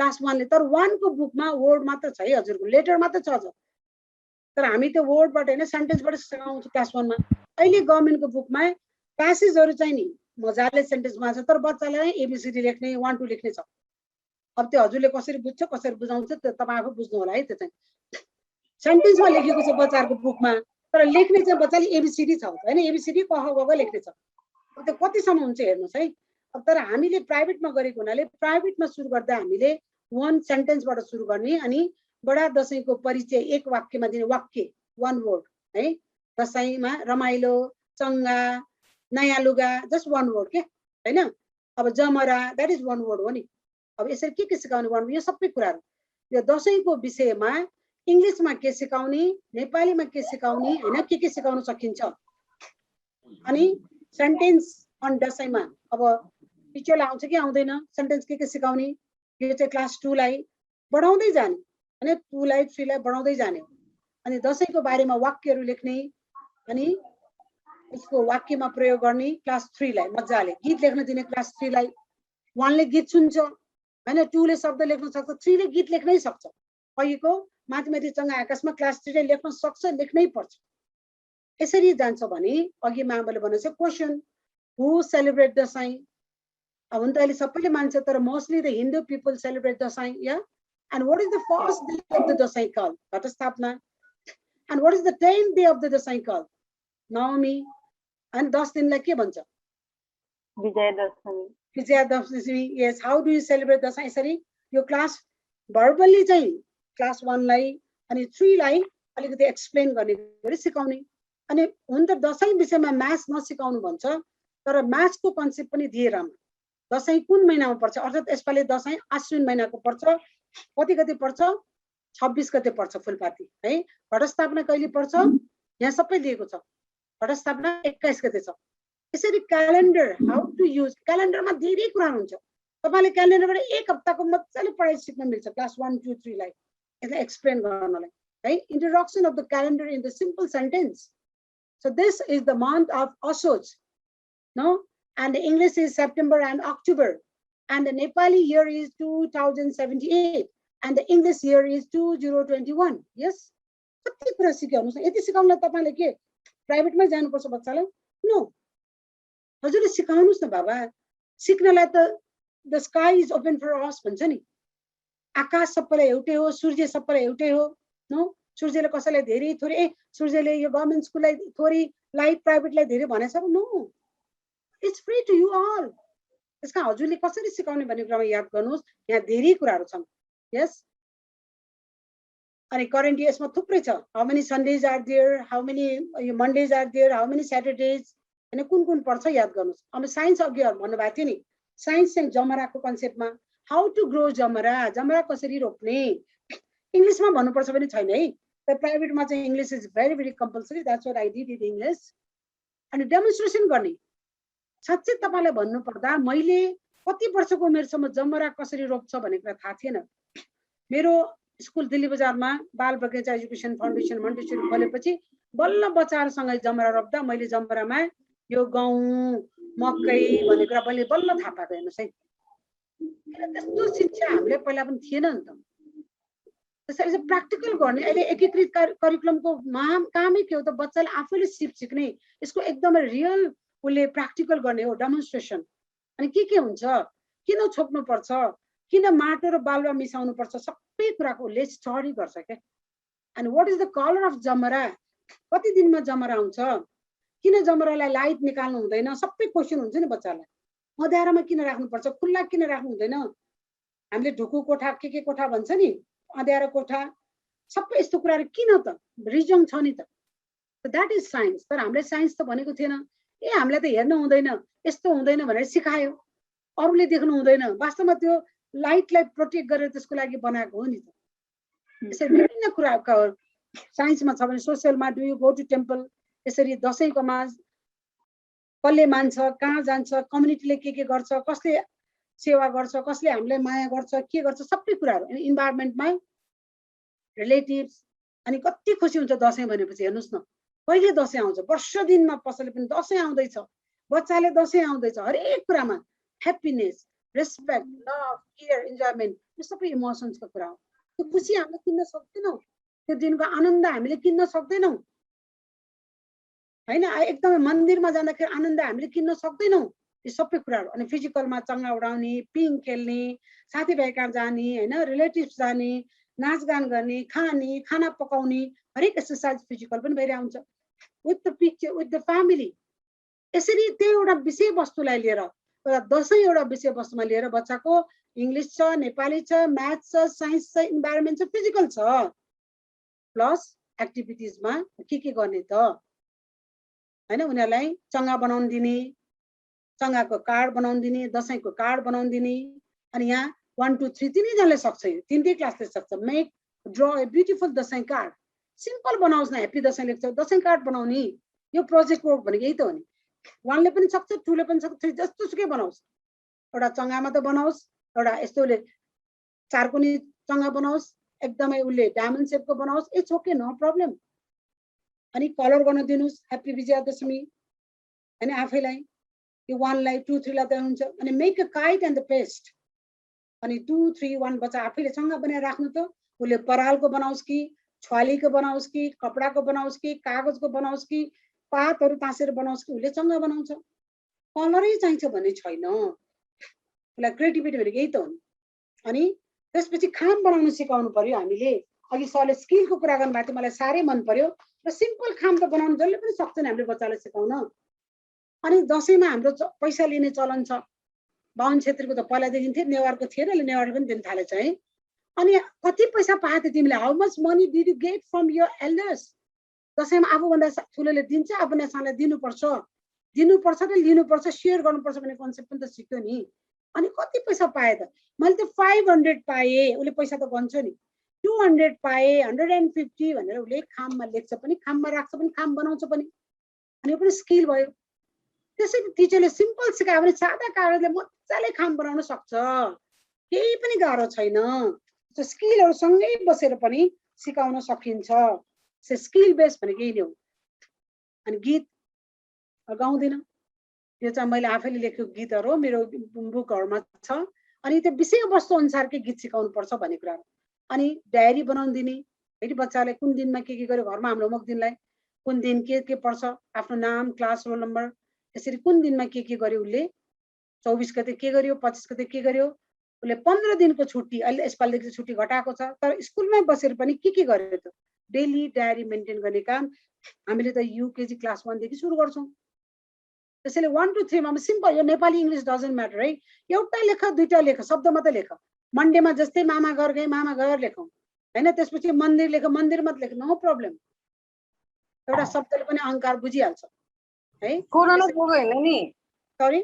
class 1 ले तर 1 को बुकमा वर्ड मात्र छ है हजुरको लेटर मात्र छ हजुर तर हामी त्यो वर्डबाट हैन सेन्टेन्सबाट सिकाउँछ क्लास 1 मा अहिले गभर्नमेन्टको बुकमा प्यासेजहरु चाहिँ नि मजाले सेन्टेन्समा छ तर बच्चालाई एबीसीडी लेख्ने 1 2 लेख्ने छ अब त्यो हजुरले कसरी बुझ्छ कसरी बुझाउँछ त्यो तपाई आफै बुझ्नु होला है त्यो चाहिँ सेन्टेन्समा लेखेको छ बच्चाहरुको बुकमा तर लेख्ने चाहिँ बच्चाले एबीसीडी छ हैन एबीसीडी क ख ग घ लेख्ने छ त्यो कतिसम्म हुन्छ हेर्नुस् है अब तर हामीले प्राइभेटमा गरेको हुनाले प्राइभेटमा सुरु गर्दा हामीले 1 सेन्टेन्सबाट सुरु गर्ने अनि बडा दशैंको परिचय एक वाक्यमा दिने वाक्य 1 वर्ड है दशैंमा रमाइलो चंगा नयाँ लुगा जस्ट 1 वर्ड के हैन अब जमरा दैट इज 1 वर्ड हो नि अब यसरी के सिकाउने भन्नु यो सबै कुराहरु यो दशैंको विषयमा इंग्लिशमा के सिकाउने नेपालीमा के सिकाउने हैन के सिकाउन सकिन्छ अनि सेन्टेन्स अन दशैंमा अब टिचरले आउँछ कि आउँदैन सेन्टेन्स के सिकाउने यो चाहिँ क्लास 2 लाई बढाउँदै जाने हैन 2 लाई 3 लाई बढाउँदै जाने अनि दशैंको बारेमा वाक्यहरु लेख्ने अनि यसको वाक्यमा प्रयोग गर्ने क्लास 3 लाई मज्जाले गीत लेख्न दिने क्लास 3 लाई 1 ले गीत सुन्छ हैन 2 ले शब्द लेख्न सक्छ 3 ले गीत लेख्नै सक्छ अहिलेको म्याथमेटिक्स सँग आकाशमा क्लास 3 ले लेख्न सक्छ लेख्नै पर्छ यसरी जान्छ भने अघि मामले भनेछ क्वेशन हु सेलिब्रेट दशैं अब हुन त अहिले सबैले मान्छ तर mostly the Hindu people celebrate Dashain yeah and what is the first day of the Dashain called Ghatasthapana and what is the 10th day of the Dashain called Navami and 10 दिनलाई के भन्छ Vijayadashami Vijayadashami yes how do you celebrate Dashain यसरी यो क्लास verbally चाहिँ class 1 लाई अनि 3 लाई अलिकति एक्सप्लेन गर्ने गरी सिकाउने अनि हुन त दशैं विषयमा म्याथ्स नसिकाउनु भन्छ तर म्याथ्सको कन्सेप्ट पनि दिए राम्रो दशैं कुन महिनामा पर्छ अर्थात यसपालि दशैं आश्विन महिनाको पर्छ कति गते पर्छ 26 गते पर्छ फुलपाती है घटस्थापना कहिले पर्छ यहाँ सबै दिएको छ घटस्थापना 21 गते छ यसरी क्यालेन्डर हाउ टु युज क्यालेन्डरमा धेरै कुरा हुन्छ तपाईले क्यालेन्डरबाट एक हप्ताको मज्जाले पढाइ सिक्न मिल्छ क्लास 1 2 3 लाई यसलाई एक्सप्लेन गर्नलाई है introduction of the calendar in the simple sentence so this is the month of Asoj no and the English is September and October and the Nepali year is 2078 and the English year is 2021 yes कति कुरा सिकाउनुस् यति सिकाउनलाई तपाईले के प्राइभेटमै जानुपर्छ बच्चालाई no हजुरले सिकाउनुस् न बाबा सिक्नलाई त the sky is open for us भन्छ नि आकाश सबैलाई एउटै हो सूर्य सबैलाई एउटै हो नो सूर्यले कसैलाई धेरै थोरै सूर्यले यो गभर्नमेन्ट स्कुललाई थोरै लाइट प्राइभेटलाई धेरै भनेछ no it's free to you all यसका हजुरले कसरी सिकाउने भन्ने कुरामा याद गर्नुहोस् यहाँ धेरै कुराहरू छन् यस अनि करेन्ट यसमा थुप्रै छ how many Sundays are there how many Mondays are there how many Saturdays हैन कुन पर्छ याद गर्नुहोस् अब साइन्स अघि भन्नुभएको थियो नि साइन्स चाहिँ जमराको कन्सेप्टमा हाउ टु ग्रो जमरा कसरी रोप्ने इंग्लिशमा भन्नुपर्छ भने छैन है तर प्राइभेटमा चाहिँ English is very very compulsory that's what I did in English अनि डेमोन्स्ट्रेसन गर्ने साच्चै तपाईलाई भन्नु पर्दा मैले कति वर्षको उमेरसम्म जमरा कसरी रोप्छ भन्ने कुरा थाहा थिएन मेरो स्कुल दिल्ली बजारमा बाल बगैँचा एजुकेसन फाउन्डेसन मन्टेसरी खोलेपछि बल्ल बच्चाहरुसँग जमरा रोप्दा मैले जमरामा यो गहुँ मकै भन्ने कुरा बल्ल थाहा पाएको हेर्नुस् है त्यस्तो शिक्षा हामीले पहिला पनि थिएन नि त त्यसैले चाहिँ प्र्याक्टिकल गर्ने अहिले एकीकृत करिकुलमको कामै के हो त बच्चाले आफैले सिक्ने यसको एकदमै रियल उले प्र्याक्टिकल गर्ने हो डेमोन्स्ट्रेसन अनि के हुन्छ किन छोप्नु पर्छ किन माटो र बालुवा मिसाउनु पर्छ सबै कुराको ले स्टडी गर्छ के अनि what is the colour of जमरा कति दिनमा जमरा आउँछ किन जमरालाई लाइट निकाल्नु हुँदैन सबै क्वेशन हुन्छ नि बच्चालाई अँध्यारोमा किन राख्नु पर्छ खुल्ला किन राख्नु हुँदैन हामीले ढुकु कोठा के कोठा भन्छ नि अँध्यारो कोठा सबै यस्तो कुराहरु किन त रिजन छ नि त दैट इज साइन्स तर हामीले साइन्स त भनेको थिएन हामीलाई त हेर्न हुँदैन यस्तो हुँदैन भनेर सिकायो अरूले देख्नु हुँदैन वास्तवमा त्यो लाइटलाई प्रोटेक्ट गरेर त्यसको लागि बनाएको हो नि त यसरी विभिन्न कुराका साइन्समा छ भने सोशलमा do you go to temple यसरी दशैंकोमा कसले मान्छ कहाँ जान्छ कम्युनिटीले के गर्छ कसले सेवा गर्छ कसले हामीलाई माया गर्छ के गर्छ सबै कुराहरु अनि इन्भाइरोमेन्टमा रिलेटिभ्स अनि कति खुसी हुन्छ दशैं भनेपछि हेर्नुस् न कहिले दशैं आउँछ वर्ष दिनमा कसैले पनि दशैं आउँदैछ बच्चाले दशैं आउँदैछ हरेक कुरामा ह्याप्पीनेस रेस्पेक्ट लभ केयर इन्जॉयमेन्ट यो सबै इमोसन्सको कुरा हो। त्यो खुसी हामीले किन्न सक्दैनौँ, त्यो दिनको आनन्द हामीले किन्न सक्दैनौँ हैन। एकदमै मन्दिरमा जाँदाखेरि आनन्द हामीले किन्न सक्दैनौँ यो सबै कुराहरू। अनि फिजिकलमा चङ्गा उडाउने, पिङ खेल्ने, साथीभाइ कहाँ जाने हैन, रिलेटिभ्स जाने, नाचगान गर्ने, खाने, खाना पकाउने, हरेक एक्सर्साइज फिजिकल पनि भइरहेको हुन्छ with the picture with the family. यसरी त्यो एउटा विषयवस्तुलाई लिएर एउटा दसैँ एउटा विषयवस्तुमा लिएर बच्चाको इङ्ग्लिस छ, नेपाली छ, म्याथ छ, साइन्स छ, इन्भाइरोमेन्ट छ, फिजिकल छ, प्लस एक्टिभिटिजमा के गर्ने त हैन। उनीहरूलाई चङ्गा बनाउन दिने, चङ्गाको कार्ड बनाउन दिने, दसैँको कार्ड बनाउन दिने। अनि यहाँ 1 2 3 तिनैजनाले सक्छ, यो तिनटै क्लासले सक्छ। मेक ड्र ए ब्युटिफुल दसैँ कार्ड, सिम्पल बनाओस् न, ह्याप्पी दसैँ लेख्छ, दसैँ कार्ड बनाउने यो प्रोजेक्ट वर्क भनेको यही त हो नि। 1 ले पनि सक्छ, 2 ले पनि सक्छ, 3 जस्तोसुकै बनाओस्। एउटा चङ्गामा त बनाओस्, एउटा यस्तोले 4 कुनी चङ्गा बनाओस्, एकदमै उसले डायमन्ड सेपको बनाओस्, इट्स ओके, नो प्रब्लम। अनि कलर गर्न दिनुस्, ह्याप्पी विजयादशमी हैन आफैलाई। यो 1 लाई 2 3 लाई त हुन्छ। अनि make a kite and the paste, अनि 2 3 1 बच्चा आफैले चङ्गा बनाएर राख्नु त। उसले परालको बनाओस् कि, छ्वालीको बनाओस् कि, कपडाको बनाओस् कि, कागजको बनाओस् कि, पातहरू तासेर बनाओस् कि, उसले चङ्गा बनाउँछ। कलरै चाहिन्छ भन्ने छैन, उसलाई क्रिएटिभिटी भनेको यही त हो नि। अनि त्यसपछि खाम बनाउन सिकाउनु पर्यो हामीले। अघि सरले स्किलको कुरा गर्नुभएको थियो, मलाई साह्रै मन पर्यो। र सिम्पल खाम त बनाउनु जसले पनि सक्छ नि हामीले बच्चालाई सिकाउन। अनि दसैँमा हाम्रो पैसा लिने चलन छ, बाहुन छेत्रीको त पहिलादेखि थियो, नेवारको थिएन, अहिले नेवारले पनि दिन थालेछ है। अनि कति पैसा पाए त तिमीले, how much money did you get from your elders? दसैँमा आफूभन्दा ठुलोले दिन्छ, आफूभन्दा सानोले दिनुपर्छ, दिनुपर्छ र लिनुपर्छ, सेयर गर्नुपर्छ भन्ने कन्सेप्ट पनि त सिक्यो नि। अनि कति पैसा पाए त? मैले त 500 पाएँ, उसले पैसा त गन्छ नि। 200 पाएँ, 150 भनेर उसले खाममा लेख्छ पनि, खाममा राख्छ पनि, खाम बनाउँछ पनि। अनि यो पनि स्किल भयो। त्यसैले टिचरले सिम्पल सिकायो भने सादा कागजले मजाले खाम बनाउन सक्छ, केही पनि गाह्रो छैन। त्यो स्किलहरू सँगै बसेर पनि सिकाउन सकिन्छ। स्किल बेस भनेको यही नै हो। अनि गीत गाउँदिन, यो चाहिँ मैले आफैले लेखेको गीतहरू हो, मेरो बुकहरूमा छ। अनि त्यो विषयवस्तु अनुसारकै गीत सिकाउनु पर्छ भन्ने कुराहरू। अनि डायरी बनाउन दिने, फेरि बच्चाले कुन दिनमा के गर्यो, घरमा हाम्रो होमवर्क दिनलाई कुन दिन के पर्छ, आफ्नो नाम, क्लास, रोल नम्बर, यसरी कुन दिनमा के गर्यो उसले, 24 गते के गर्यो, 25 गते के गर्यो, उसले 15 दिनको छुट्टी, अहिले यसपालिदेखि छुट्टी घटाएको छ, तर स्कुलमै बसेर पनि के गर्यो त, डेली डायरी मेन्टेन गर्ने काम हामीले त युकेजी क्लास 1 देखि सुरु गर्छौँ। त्यसैले 1 2 3 मा सिम्पल, यो नेपाली इङ्ग्लिस डजन्ट म्याटर है, एउटा लेख, दुईटा लेख, शब्द मात्रै लेख। मन्डेमा जस्तै मामा घर गए, मामा घर लेखौँ हैन, त्यसपछि मन्दिर लेख, मन्दिर मात्रै लेख, नो प्रब्लम। एउटा शब्दले पनि अहङ्कार बुझिहाल्छ है। कोरोना पुग्यो हैन नि, सरी।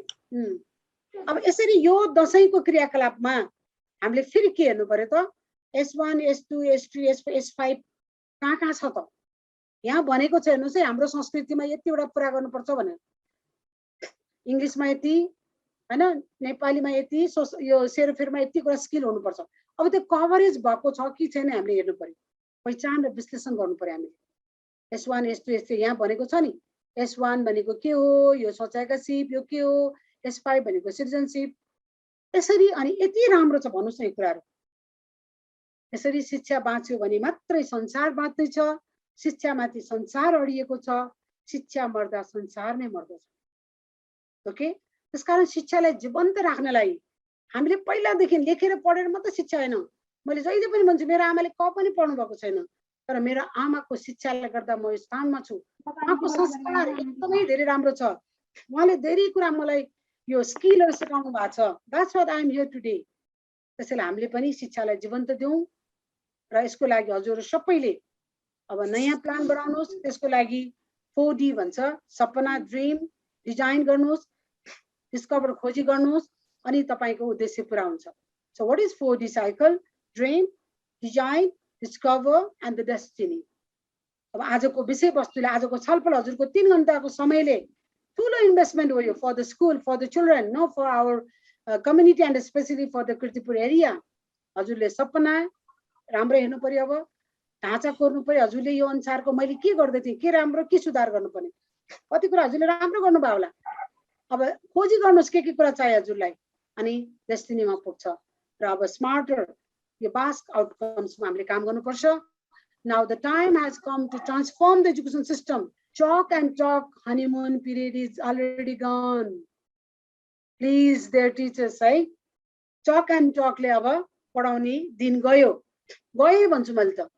अब यसरी यो दसैँको क्रियाकलापमा हामीले फेरि के हेर्नु पर्यो त, S1 S2 S3 S5 कहाँ छ त? यहाँ भनेको छ हेर्नुहोस् है, हाम्रो संस्कृतिमा यतिवटा पुरा गर्नुपर्छ भनेर। इङ्ग्लिसमा यति हैन, नेपालीमा यति, यो सेरोफेरोमा यति कुरा स्किल हुनुपर्छ। अब त्यो कभरेज भएको छ कि छैन हामीले हेर्नु पर्यो, पहिचान र विश्लेषण गर्नु पर्यो हामीले। S1 S2 S3 यहाँ भनेको छ नि, S1 भनेको के हो, यो सोचाइका सिप, यो के हो, S5 भनेको सिटिजनसिप। यसरी अनि यति राम्रो छ भन्नुहोस् न यो कुराहरू। यसरी शिक्षा बाँच्यो भने मात्रै संसार बाँच्दैछ, शिक्षामाथि संसार अडिएको छ, शिक्षा मर्दा संसार नै मर्दछ। ओके, त्यसकारण शिक्षालाई जीवन्त राख्नलाई हामीले पहिलादेखि लेखेर पढेर मात्रै शिक्षा होइन। मैले जहिले पनि भन्छु, मेरो आमाले क पनि पढ्नु भएको छैन, तर मेरो आमाको शिक्षाले गर्दा म यो स्थानमा छु। उहाँको संस्कार एकदमै धेरै राम्रो छ, उहाँले धेरै कुरा मलाई यो स्किलहरू सिकाउनु भएको छ। That's what I am here today. त्यसैले हामीले पनि शिक्षालाई जीवन्त दिउँ र यसको लागि हजुर सबैले अब नयाँ प्लान बनाउनुहोस्। त्यसको लागि 4D भन्छ, सपना, ड्रिम, डिजाइन गर्नुहोस्, डिस्कभर खोजी गर्नुहोस्, अनि तपाईँको उद्देश्य पुरा हुन्छ। So what is 4D cycle? Dream, design, discover and the destiny. अब आजको विषयवस्तुले, आजको छलफल हजुरको 3 घण्टाको समयले ठुलो इन्भेस्टमेन्ट हो यो, for the school, for the children, no for our community and specially for the Kirtipur area. हजुरले सपना राम्रो हेर्नु पर्यो, अब ढाँचा कोर्नु पर्यो, हजुरले यो अनुसारको मैले के गर्दै थिएँ, के राम्रो के सुधार गर्नुपर्ने, कति कुरा हजुरले राम्रो गर्नुभयो होला। अब खोजी गर्नुहोस् के कुरा चाहियो हजुरलाई, अनि डेस्टिनीमा पुग्छ। र अब स्मार्टर यो बास्क आउटकम्समा हामीले काम गर्नुपर्छ। Now the time has come to transform the education system. Chalk and talk honeymoon period is already gone. Please, dear teachers, है चक एन्ड टकले अब पढाउने दिन गयो भन्छु मैले त।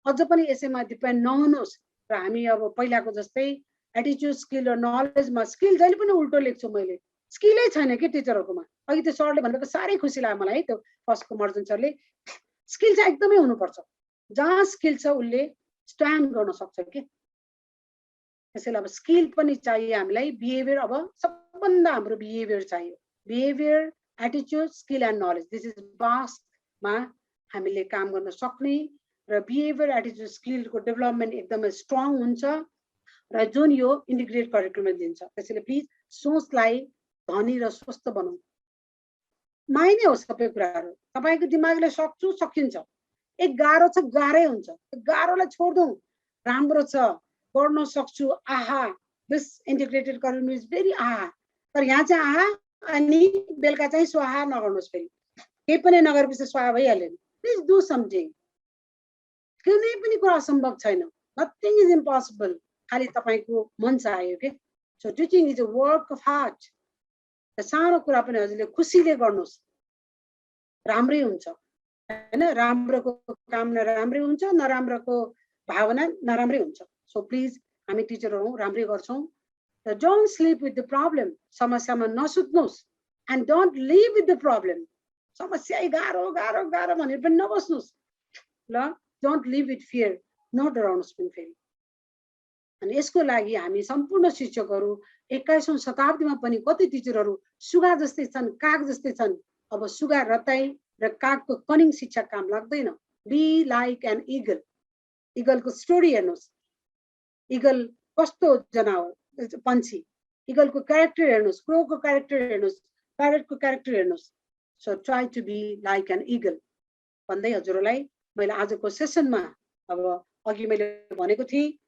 अझ पनि यसैमा डिपेन्ड नहुनुहोस् र हामी अब पहिलाको जस्तै एटिट्युड स्किल र नलेजमा स्किल जहिले पनि उल्टो लेख्छु मैले, स्किलै छैन के टिचरहरुकोमा। अघि त्यो सरले भनेको साह्रै खुसी लाग्यो मलाई है, त्यो फर्स्टको मर्जन सरले। स्किल चाहिँ एकदमै हुनुपर्छ, जहाँ स्किल छ उसले स्ट्यान्ड गर्न सक्छ के। त्यसैले अब स्किल पनि चाहियो हामीलाई, बिहेभियर अब सबभन्दा हाम्रो बिहेभियर चाहियो। Behaviour, attitude, skill and knowledge, this is बास्कमा हामीले काम गर्न सक्ने र बिहेभियर, एटिट्युड, स्किलको डेभलपमेन्ट एकदमै स्ट्रङ हुन्छ र जुन यो इन्टिग्रेट करिकुलममा दिन्छ। त्यसैले प्लिज सोचलाई धनी र स्वस्थ बनाऊ। माइने हो सबै कुराहरू, तपाईको दिमागले सक्छु सकिन्छ। एक गाह्रो छ गाह्रै हुन्छ, गाह्रोलाई छोड्दौ, राम्रो छ गर्न सक्छु, aha this integrated curriculum is very aha. तर यहाँ चाहिँ आहा अनि बेलुका चाहिँ स्वाहा नगर्नुहोस्, फेरि केही पनि नगरेपछि स्वाहा भइहाल्यो नि। प्लिज डु समथिङ, कुनै पनि कुरा असम्भव छैन, नथिङ इज इम्पोसिबल, खालि तपाईको मन चाहियो के। So teaching is a work of heart. सानो कुरा पनि हजुरले खुसीले गर्नुहोस्, राम्रै हुन्छ हैन। राम्रोको कामना राम्रै हुन्छ, नराम्रोको भावना नराम्रै हुन्छ। सो प्लिज हामी टिचरहरु राम्रै गर्छौं। Don't sleep with the problem, समस्यामा नसुत्नुहोस्। And don't live with the problem, समस्या गाह्रो गाह्रो गाह्रो भनेर पनि नबस्नुहोस् ल। डोन्ट लिभ विथ फियर, नडराउनुहोस् पनि फेरि। अनि यसको लागि हामी सम्पूर्ण शिक्षकहरु 21औं शताब्दीमा पनि कति टिचरहरु सुगा जस्तै छन्, काग जस्तै छन्। अब सुगा रताई र कागको कनिङ शिक्षा काम लाग्दैन। बी लाइक एन इगल, इगलको स्टोरी हेर्नुहोस्, इगल कस्तो जनावर पन्छी, इगलको क्यारेक्टर हेर्नुहोस्, क्रोको क्यारेक्टर हेर्नुहोस्, प्यारेटको क्यारेक्टर हेर्नुहोस्। So try to be like an eagle भन्दै हजुरलाई मैले आजको सेसनमा, अब अघि मैले भनेको थिएँ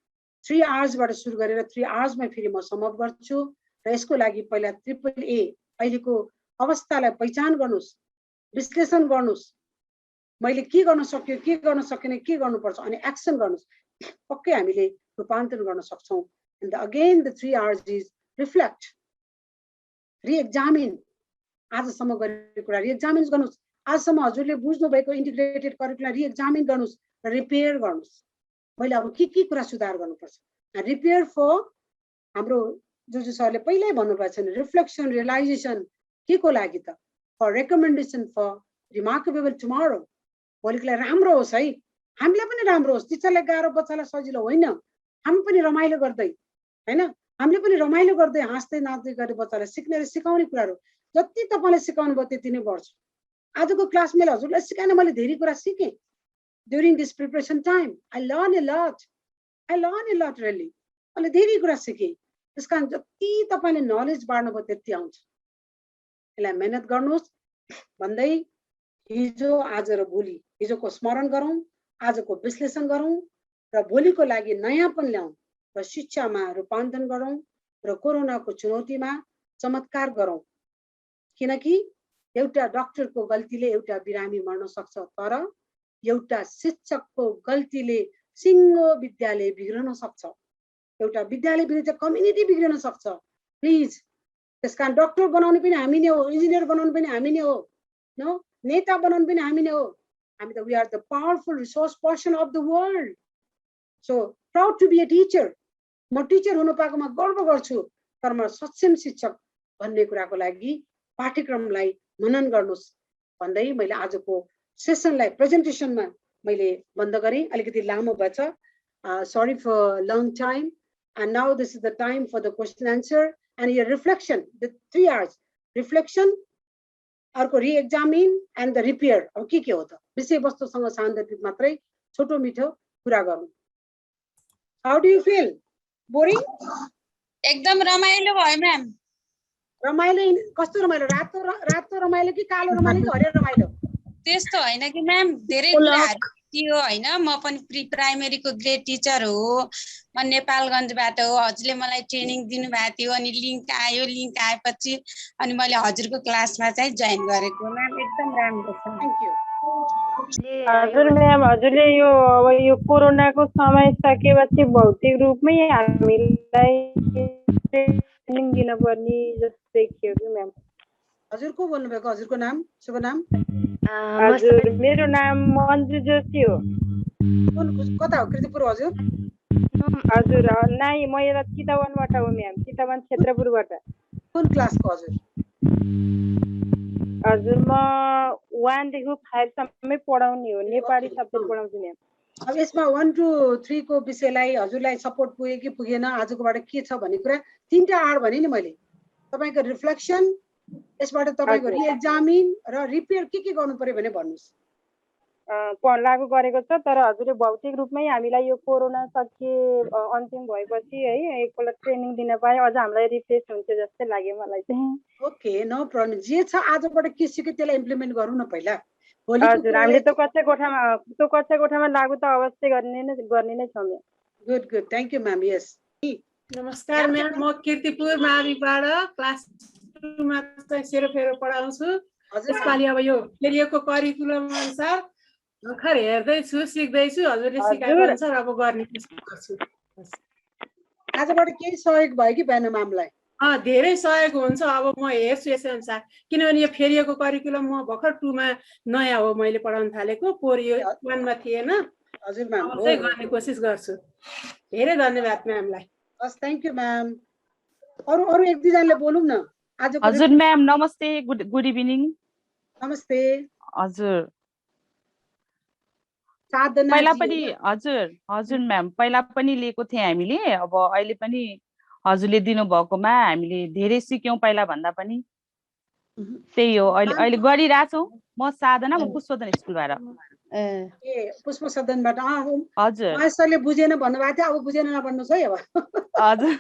3 आवर्सबाट सुरु गरेर 3 आवर्समा फेरि म समाप्त गर्छु। र यसको लागि पहिला ट्रिपल ए अहिलेको अवस्थालाई पहिचान गर्नुहोस्, विश्लेषण गर्नुहोस्, मैले के गर्न सक्यो, के गर्न सकिने, के गर्नुपर्छ, अनि एक्सन गर्नुहोस्। पक्कै हामीले रूपान्तरण गर्न सक्छौं। And again the 3 hours is reflect, reexamine, आजसम्म गरेको कुरा रिएक्जामिन गर्नुहोस्। आजसम्म हजुरले बुझ्नु भएको इन्टिग्रेटेड करिकुलम रिएक्जामिन गर्नुहोस् र रिपेयर गर्नुहोस्। मैले अब के कुरा सुधार गर्नुपर्छ, रिपेयर फर हाम्रो जो सरले पहिल्यै भन्नुभएको छ नि, रिफ्लेक्सन, रियलाइजेसन के को लागि त, for recommendation for remarkable tomorrow, भोलिको लागि राम्रो होस् है, हामीलाई पनि राम्रो होस्। टिचरलाई गाह्रो, बच्चालाई सजिलो होइन, हामी पनि रमाइलो गर्दै हैन, हामीले पनि रमाइलो गर्दै हाँस्दै नाच्दै गर्दै बच्चालाई सिक्ने र सिकाउने कुराहरू जति तपाईले सिकाउनु भयो त्यति नै बढ्छ। आजको क्लास मैले हजुरलाई सिकाएन, मैले धेरै कुरा सिकेँ during this preparation time. I learned a lot really. मैले धेरै कुरा सिकेँ। त्यसकारण जति तपाईले नलेज बाड्नु भयो त्यति आउँछ। यसलाई मेहनत गर्नुहोस् भन्दै हिजो, आज र भोलि, हिजोको स्मरण गरौँ, आजको विश्लेषण गरौँ र भोलिको लागि नयाँपन ल्याउँ र शिक्षामा रूपान्तरण गरौँ र कोरोनाको चुनौतीमा चमत्कार गरौँ। किनकि एउटा डाक्टरको गल्तीले एउटा बिरामी मर्न सक्छ, तर एउटा शिक्षकको गल्तीले सिङ्गो विद्यालय बिग्रन सक्छ, एउटा विद्यालय बिग्रिन्छ, कम्युनिटी बिग्रन सक्छ। प्लिज, त्यसकारण डाक्टर बनाउनु पनि हामी नै हो, इन्जिनियर बनाउनु पनि हामी नै हो, नो नेता बनाउनु पनि हामी नै हो। हामी त we are the powerful resource person of the world. So proud to be a teacher. म टिचर हुनु पाएकोमा गर्व गर्छु, तर म सक्षम शिक्षक भन्ने कुराको लागि पाठ्यक्रमलाई मनन गर्नुहोस् भन्दै मैले आजको सेसनलाई प्रेजेन्टेसनमा मैले बन्द गरेँ। अलिकति लामो भएछ, sorry for long time. And now this is the time for the question answer and your reflection. The 3 hours reflection, अर्को रिएक्जामिन एन्ड द रिपेयर। अब के हो त, विषयवस्तुसँग सान्दर्भिक मात्रै छोटो मिठो कुरा गरौँ। How do you feel? Boring? एकदम रमाइलो भयो म्याम। रमाइलो कस्तो रमाइलो? रातो रमाइलो कि कालो रमाइलो कि हरियो रमाइलो? त्यस्तो होइन कि म्याम, धेरै कुराहरू थियो होइन। म पनि प्री प्राइमेरीको ग्रेड टिचर हो, म नेपालगञ्जबाट हो। हजुरले मलाई ट्रेनिङ दिनुभएको थियो, अनि लिङ्क आयो, लिङ्क आएपछि अनि मैले हजुरको क्लासमा चाहिँ जोइन गरेको। म्याम एकदम राम्रो छ। Thank you. हजुर म्याम, हजुरले यो अब यो कोरोनाको समय सकेपछि भौतिक रूपमै हामीलाई ट्रेनिङ दिनुपर्ने जस्तो देखियो कि म्याम। हजुर को बोल्नुभएको? हजुरको नाम, शुभ नाम? हजुर, मेरो नाम मन्जु जोशी हो। कता हो कृतिपुर? हजुर हजुर नाइ, म यता चितवनबाट हो म्याम, चितवन क्षेत्रपुरबाट। कुन क्लासको? हजुर हजुर म 1 देखि 5 सम्मै पढाउने हो, नेपाली सब्जेक्ट पढाउँछु म्याम। अब यसमा 1 to 3 को विषयलाई हजुरलाई सपोर्ट पुग्यो कि पुगेन, आजकोबाट के छ भन्ने कुरा 3टा आड भने नि मैले। तपाईको रिफ्लेक्सन, यसबाट तपाईको रिएक्जामिन र रिपेयर के गर्नु पर्यो भने भन्नुस्। लागू गरेको छ, तर हजुरले भौतिक रूपमै हामीलाई यो कोरोना सके अन्तिम भएपछि है एकपल्ट ट्रेनिङ दिन पाए अझ हामीलाई रिफ्रेस हुन्छ जस्तै लाग्यो मलाई चाहिँ। Okay, no problem. जे छ आजबाट के सिक्यो त्यसलाई इम्प्लिमेन्ट गरौँ न पहिला। हजुर, हामीले त कक्षा कोठामा लागू त अवश्य गर्ने नै छौँ। Good good, thank you ma'am. Yes, नमस्कार म्याम, म कीर्तिपुर माविबाट क्लास 2 मा चाहिँ सेरोफेरो पढाउँछु। यसपालि अब यो फेरिएको करिकुलम अनुसार भर्खर हेर्दैछु, सिक्दैछु। हजुरले सिकाएको अनुसार अब गर्ने कोसिस गर्छु। आजबाट केही सहयोग भयो कि भएन म्यामलाई? धेरै सहयोग हुन्छ। अब म हेर्छु यसै अनुसार, किनभने यो फेरिएको करिकुलम म भर्खर 2 मा नयाँ हो, मैले पढाउन थालेको। पोहोर यो 1 मा थिएन। हजुर म्याम, अब चाहिँ गर्ने कोसिस गर्छु। धेरै धन्यवाद म्यामलाई। हस्, थ्याङ्क यू म्याम। अरू एक दुईजनाले बोलौँ न आज। हजुर म्याम, नमस्ते, गुड इभिनिङ। नमस्ते हजुर, साधना पहिला जी पनि हजुर म्याम, पहिला पनि लिएको थिएँ हामीले। अब अहिले पनि हजुरले दिनुभएकोमा हामीले धेरै सिक्यौँ पहिला भन्दा पनि। त्यही हो, अहिले गरिरहेछौँ। म साधना, म पुष्पदन स्कुलबाट। ए पुष्प सदनबाट। हजुर, मास्टरले बुझेन भन्नुभएको थियो, अब बुझेन नभन्नुहोस् है अब। हजुर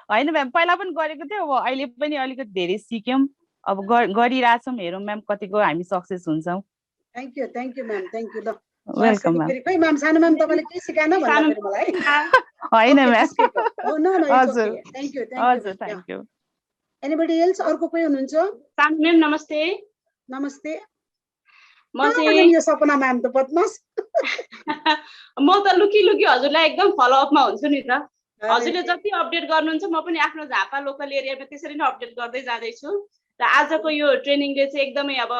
होइन म्याम, पहिला पनि गरेको थियो, अब अहिले पनि अलिकति धेरै सिक्यौँ। अब गरिरहेछौँ, हेरौँ म्याम कतिको हामी सक्सेस हुन्छौँ। Thank you ma'am, thank you. ल वेलकम म्याम। खै म्याम, सानो म्याम तपाईँले के सिकाएन भन्दाखेरि मलाई होइन म्याम। हजुर, thank you thank you. Anybody else? अर्को कोही हुनुहुन्छ? सानो म्याम नमस्ते। नमस्ते। म चाहिँ यो सपना म्याम त बदमास। म त लुकी हजुरलाई एकदम फलोअपमा हुन्छु नि त। हजुरले जति अपडेट गर्नुहुन्छ म पनि आफ्नो झापा लोकल एरियामा त्यसरी नै अपडेट गर्दै जाँदैछु। र आजको यो ट्रेनिङले चाहिँ एकदमै अब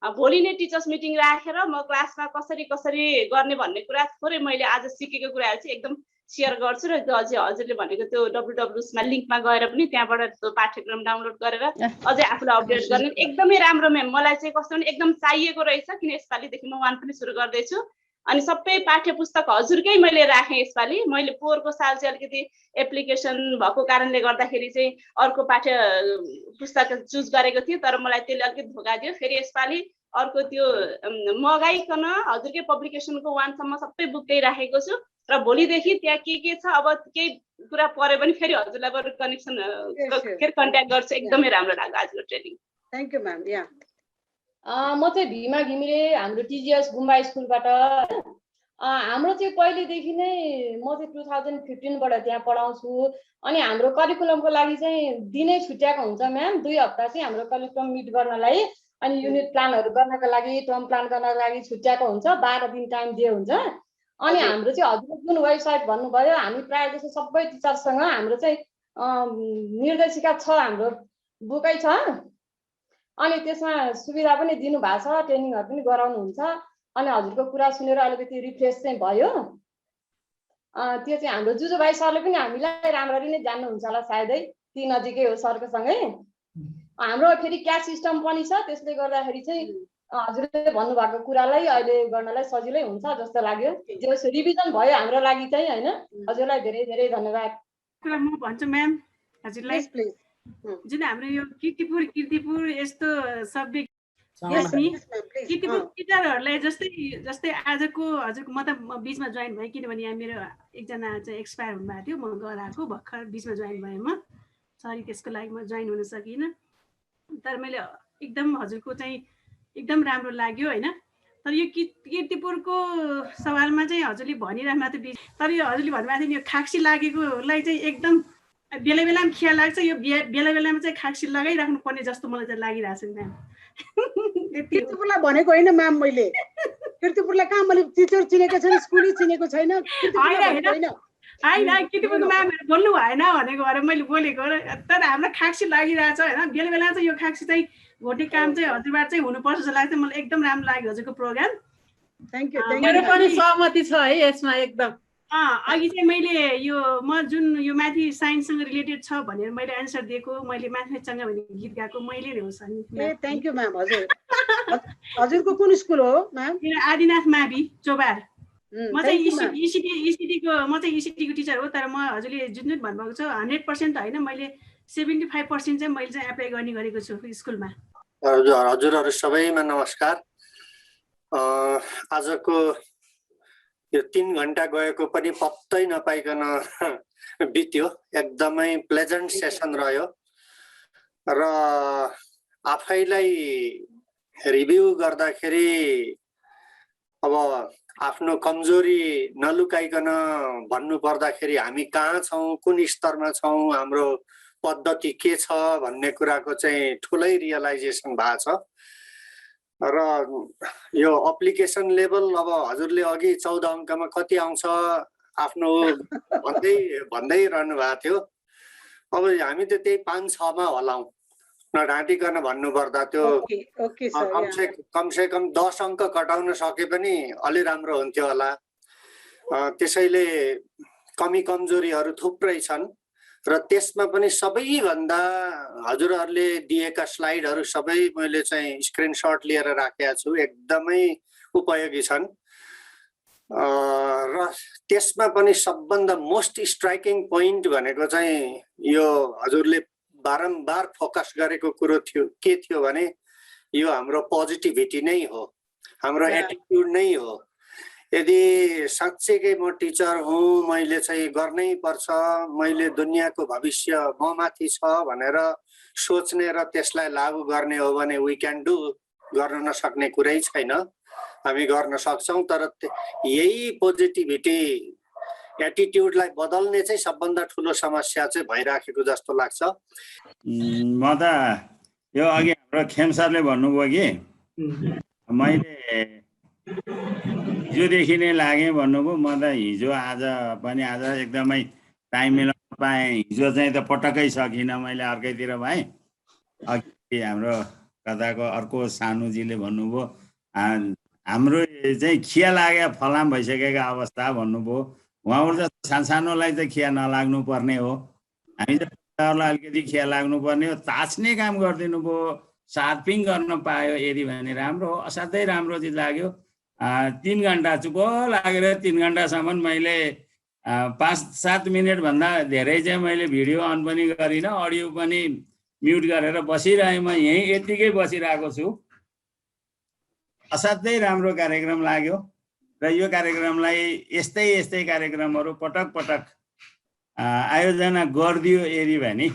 भोलि नै टिचर्स मिटिङ राखेर म क्लासमा कसरी गर्ने भन्ने कुरा थोरै मैले आज सिकेको कुराहरू चाहिँ एकदम सेयर गर्छु। र अझै हजुरले भनेको त्यो www मा लिङ्कमा गएर पनि त्यहाँबाट त्यो पाठ्यक्रम डाउनलोड गरेर अझै आफूलाई अपडेट गर्ने एकदमै राम्रो म्याम। मलाई चाहिँ कस्तो भने एकदम चाहिएको रहेछ, किन यसपालिदेखि म 1 पनि सुरु गर्दैछु। अनि सबै पाठ्य पुस्तक हजुरकै मैले राखेँ यसपालि। मैले पोहोरको साल चाहिँ अलिकति एप्लिकेसन भएको कारणले गर्दाखेरि चाहिँ अर्को पाठ्य पुस्तक चुज गरेको थिएँ, तर मलाई त्यसले अलिकति धोका दियो। फेरि यसपालि अर्को त्यो मगाइकन हजुरकै पब्लिकेसनको 1 सम्म सबै बुकै राखेको छु। र भोलिदेखि त्यहाँ के छ, अब केही कुरा पर्यो भने फेरि हजुरलाई बरु कन्ट्याक्ट गर्छु। एकदमै राम्रो लाग्यो आजको training. Thank you ma'am. Yeah म चाहिँ भीमा घिमिरे, हाम्रो टिजिएस गुम्बा स्कुलबाट। हाम्रो चाहिँ पहिलेदेखि नै म चाहिँ 2015बाट त्यहाँ पढाउँछु। अनि हाम्रो करिकुलमको लागि चाहिँ दिनै छुट्याएको हुन्छ म्याम। 2 हप्ता चाहिँ हाम्रो करिकुलम मिट गर्नलाई, अनि युनिट प्लानहरू गर्नको लागि, टर्म प्लान गर्नको लागि छुट्याएको हुन्छ। 12 दिन टाइम दिए हुन्छ। अनि हाम्रो चाहिँ हजुरले जुन वेबसाइट भन्नुभयो, हामी प्रायः जस्तो सबै टिचरसँग हाम्रो चाहिँ निर्देशिका छ, हाम्रो बुकै छ। अनि त्यसमा सुविधा पनि दिनुभएको छ, ट्रेनिङहरू पनि गराउनुहुन्छ। अनि हजुरको कुरा सुनेर अलिकति रिफ्रेस चाहिँ भयो। त्यो चाहिँ हाम्रो जुजु भाइ सरले पनि हामीलाई राम्ररी नै जान्नुहुन्छ होला सायदै, ती नजिकै हो सरको सँगै। हाम्रो फेरि क्यास सिस्टम पनि छ, त्यसले गर्दाखेरि चाहिँ हजुरले भन्नुभएको कुरालाई अहिले गर्नलाई सजिलै हुन्छ जस्तो लाग्यो। जस रिभिजन भयो हाम्रो लागि चाहिँ, हैन? हजुरलाई धेरै धेरै धन्यवाद। म भन्छु म्याम हजुरलाई, जुन हाम्रो यो कीर्तिपुर यस्तो सब्जेक्ट कीर्तिपुर टिचरहरूलाई जस्तै आजको हजुरको म त बीचमा जोइन भएँ, किनभने यहाँ मेरो एकजना चाहिँ एक्सपायर हुनुभएको थियो। म घर आएको भर्खर बीचमा जोइन भएँ म। सरी, त्यसको लागि म जोइन हुन सकिनँ। तर मैले एकदम हजुरको चाहिँ एकदम राम्रो लाग्यो, हैन? तर यो कीर्तिपुरको सवालमा चाहिँ हजुरले भनिराख्नु भएको थियो, तर यो हजुरले भन्नुभएको थियो नि, यो खाक्सी लागेकोलाई चाहिँ एकदम बेला बेलामा खिया लाग्छ। यो बेला बेलामा चाहिँ खाक्सी लगाइराख्नु पर्ने जस्तो मलाई चाहिँ लागिरहेको छ म्याम। किर्तिपुरलाई भनेको होइन म्याम, मैले किर्तिपुरलाई कहाँ मैले टिचर चिनेको छैन, स्कुलै चिनेको छैन, होइन किर्तिपुरको म्यामहरू बोल्नु भएन भनेको भएर मैले बोलेको। तर हामीलाई खाक्सी लागिरहेछ होइन, बेला बेला चाहिँ यो खाक्सी चाहिँ घोटे काम चाहिँ हजुरबाट चाहिँ हुनुपर्छ जस्तो लाग्छ। मलाई एकदम राम्रो लाग्यो हजुरको प्रोग्राम। Thank you. मेरो पनि सहमति छ है यसमा एकदम। अघि चाहिँ मैले यो म जुन यो माथि साइन्ससँग रिलेटेड छ भनेर मैले एन्सर दिएको, मैले म्याथमेटिक्ससँग भन्ने गीत गाएको मैले नै हो सनी। ए थ्याङ्क यू म्याम। हजुरको कुन स्कुल हो म्याम? आदिनाथ मावि चोबार। म चाहिँ इसिटीको टिचर हो। तर म हजुरले जुन जुन भन्नुभएको छ 100% होइन, मैले 75% चाहिँ मैले चाहिँ एप्लाई गर्ने गरेको छु स्कुलमा। हजुरहरू सबैमा नमस्कार। आजको यो 3 घण्टा गएको पनि पत्तै नपाइकन बित्यो। एकदमै प्लेजेन्ट सेसन रह्यो र आफैलाई रिभ्यू गर्दाखेरि अब आफ्नो कमजोरी नलुकाइकन भन्नु पर्दाखेरि हामी कहाँ छौँ, कुन स्तरमा छौँ, हाम्रो पद्धति के छ भन्ने कुराको चाहिँ ठुलै रियलाइजेसन भएको छ। र यो एप्लिकेसन लेभल अब हजुरले अघि 14 अङ्कमा कति आउँछ आफ्नो भन्दै रहनु भएको थियो। अब हामी त त्यही 5-6 मा होलाौँ नढाँटिकन भन्नुपर्दा। त्यो कमसेकम 10 अङ्क कटाउन सके पनि अलि राम्रो हुन्थ्यो होला। त्यसैले कमी कमजोरीहरू थुप्रै छन् र त्यसमा पनि सबैभन्दा हजुरहरूले दिएका स्लाइडहरू सबै मैले चाहिँ स्क्रिनसट लिएर राखेको छु, एकदमै उपयोगी छन्। र त्यसमा पनि सबभन्दा मोस्ट स्ट्राइकिङ पोइन्ट भनेको चाहिँ यो हजुरले बारम्बार फोकस गरेको कुरो थियो के थियो भने यो हाम्रो पोजिटिभिटी नै हो, हाम्रो एटिट्युड नै हो। यदि साँच्चैकै म टिचर हुँ, मैले चाहिँ गर्नै पर्छ, मैले दुनियाँको भविष्य ममाथि छ भनेर सोच्ने र त्यसलाई लागू गर्ने हो भने वी क्यान डु। गर्न नसक्ने कुरै छैन, हामी गर्न सक्छौँ। तर यही पोजिटिभिटी एटिट्युडलाई बदल्ने चाहिँ सबभन्दा ठुलो समस्या चाहिँ भइराखेको जस्तो लाग्छ। म त यो अघि हाम्रो खेम सरले भन्नुभयो कि मैले हिजोदेखि नै लागेँ भन्नुभयो। म त हिजो आज पनि आज एकदमै टाइम मिलाउन पाएँ। हिजो चाहिँ त पटक्कै सकिनँ, मैले अर्कैतिर भएँ। अघि हाम्रो कताको अर्को सानुजीले भन्नुभयो हाम्रो चाहिँ खिया लागे फलाम भइसकेको अवस्था भन्नुभयो। उहाँहरू जस्तो सानसानोलाई चाहिँ खिया नलाग्नु पर्ने हो, हामी जस्तोलाई अलिकति खिया लाग्नु पर्ने हो। ताछ्ने काम गरिदिनु भयो, सार्पिङ गर्न पायो यदि भने राम्रो हो। असाध्यै राम्रो चिज लाग्यो। 3 घण्टा चुप लागेर 3 घण्टासम्म मैले 5-7 मिनटभन्दा धेरै चाहिँ मैले भिडियो अन पनि गरिनँ, अडियो पनि म्युट गरेर बसिरहेँ। म यहीँ यत्तिकै बसिरहेको छु। असाध्यै राम्रो कार्यक्रम लाग्यो र यो कार्यक्रमलाई यस्तै कार्यक्रमहरू पटक पटक आयोजना गरिदियो यदि भने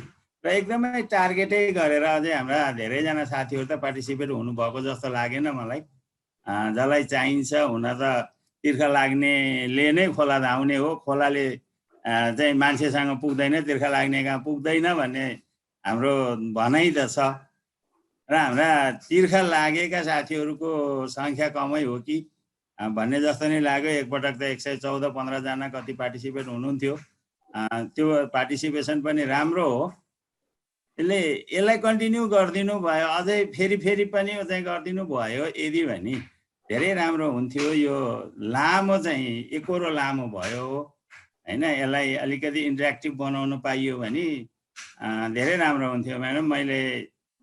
र एकदमै टार्गेटै गरेर अझै हाम्रा धेरैजना साथीहरू त पार्टिसिपेट हुनुभएको जस्तो लागेन मलाई। जसलाई चाहिन्छ हुन त तिर्खा लाग्नेले नै खोला धाउने हो, खोलाले चाहिँ मान्छेसँग पुग्दैन, तिर्खा लाग्ने कहाँ पुग्दैन भन्ने हाम्रो भनाइ त छ। र हाम्रा तिर्खा लागेका साथीहरूको सङ्ख्या कमै हो कि भन्ने जस्तो नै लाग्यो। एकपटक त 114-15 जना कति पार्टिसिपेट हुनुहुन्थ्यो। त्यो पार्टिसिपेसन पनि राम्रो हो। यसलाई कन्टिन्यू गरिदिनु भयो, अझै फेरि पनि चाहिँ गरिदिनु भयो यदि भने धेरै राम्रो हुन्थ्यो। यो लामो चाहिँ एकोरो लामो भयो होइन, यसलाई अलिकति इन्टरेक्टिभ बनाउनु पाइयो भने धेरै राम्रो हुन्थ्यो म्याडम। मैले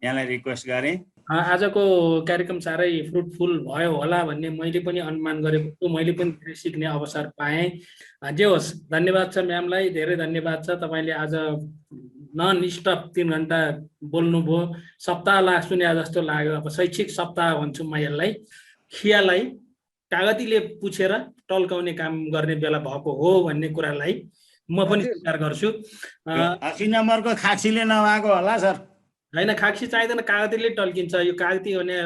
यहाँलाई रिक्वेस्ट गरेँ। आजको कार्यक्रम साह्रै फ्रुटफुल भयो होला भन्ने मैले पनि अनुमान गरेको छु। मैले पनि धेरै सिक्ने अवसर पाएँ। जे होस्, धन्यवाद छ म्यामलाई, धेरै धन्यवाद छ। तपाईँले आज नन स्टप 3 घण्टा बोल्नुभयो। सप्ताह सुने जस्तो लाग्यो। अब शैक्षिक सप्ताह भन्छु म यसलाई। खियालाई कागतीले पुछेर टल्काउने काम गर्ने बेला भएको हो भन्ने कुरालाई म पनि स्वीकार गर्छु। 80 नम्बरको खाक्सीले नभएको होला सर। होइन, खाक्सी चाहिँदैन, कागतीले टल्किन्छ। यो कागती भने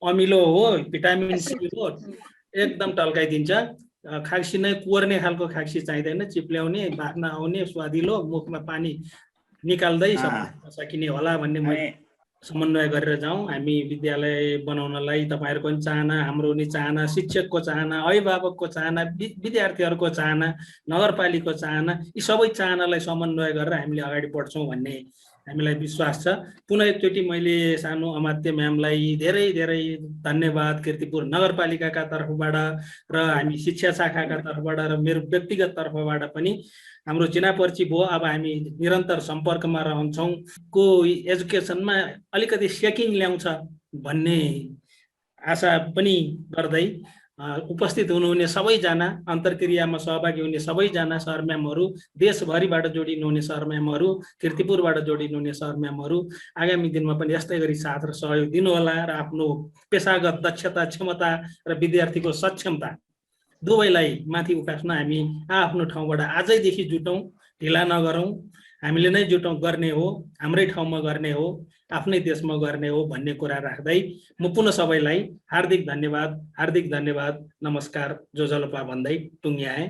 अमिलो हो, भिटामिन सी हो, एकदम टल्काइदिन्छ। खाक्सी नै कोर्ने खालको खाक्सी चाहिँदैन, चिप्ल्याउने, बाख्न आउने, स्वादिलो, मुखमा पानी निकाल्दै सकिने होला भन्ने समन्वय गरेर जाउँ। हामी विद्यालय बनाउनलाई तपाईँहरूको पनि चाहना, हाम्रो पनि चाहना, शिक्षकको चाहना, अभिभावकको चाहना, विद्यार्थीहरूको चाहना, नगरपालिकाको चाहना, यी सबै चाहनालाई समन्वय गरेर हामीले अगाडि बढ्छौँ भन्ने हामीलाई विश्वास छ। पुनः एकचोटि मैले सानो अमात्य म्यामलाई धेरै धेरै धन्यवाद कीर्तिपुर नगरपालिकाका तर्फबाट र हामी शिक्षा शाखाका तर्फबाट र मेरो व्यक्तिगत तर्फबाट पनि हाम्रो चिनापर्ची भयो। अब हामी निरन्तर सम्पर्कमा रहन्छौँ। को एजुकेसनमा अलिकति सेकिङ ल्याउँछ भन्ने आशा पनि गर्दै उपस्थित हुनुहुने सबैजना, अन्तर्क्रियामा सहभागी हुने सबैजना सर म्यामहरू, देशभरिबाट जोडिनुहुने सर म्यामहरू, कीर्तिपुरबाट जोडिनुहुने सर म्यामहरू आगामी दिनमा पनि यस्तै गरी साथ र सहयोग दिनुहोला र आफ्नो पेसागत दक्षता, क्षमता र विद्यार्थीको सक्षमता दुवैलाई माथि उकास्न हामी आफ्नो ठाउँबाट आजैदेखि जुटौँ, ढिला नगरौँ। हामीले नै जुटौँ गर्ने हो, हाम्रै ठाउँमा गर्ने हो, आफ्नै देशमा गर्ने हो भन्ने कुरा राख्दै म पुनः सबैलाई हार्दिक धन्यवाद, नमस्कार, जोजलोपा भन्दै टुङ्ग्याएँ।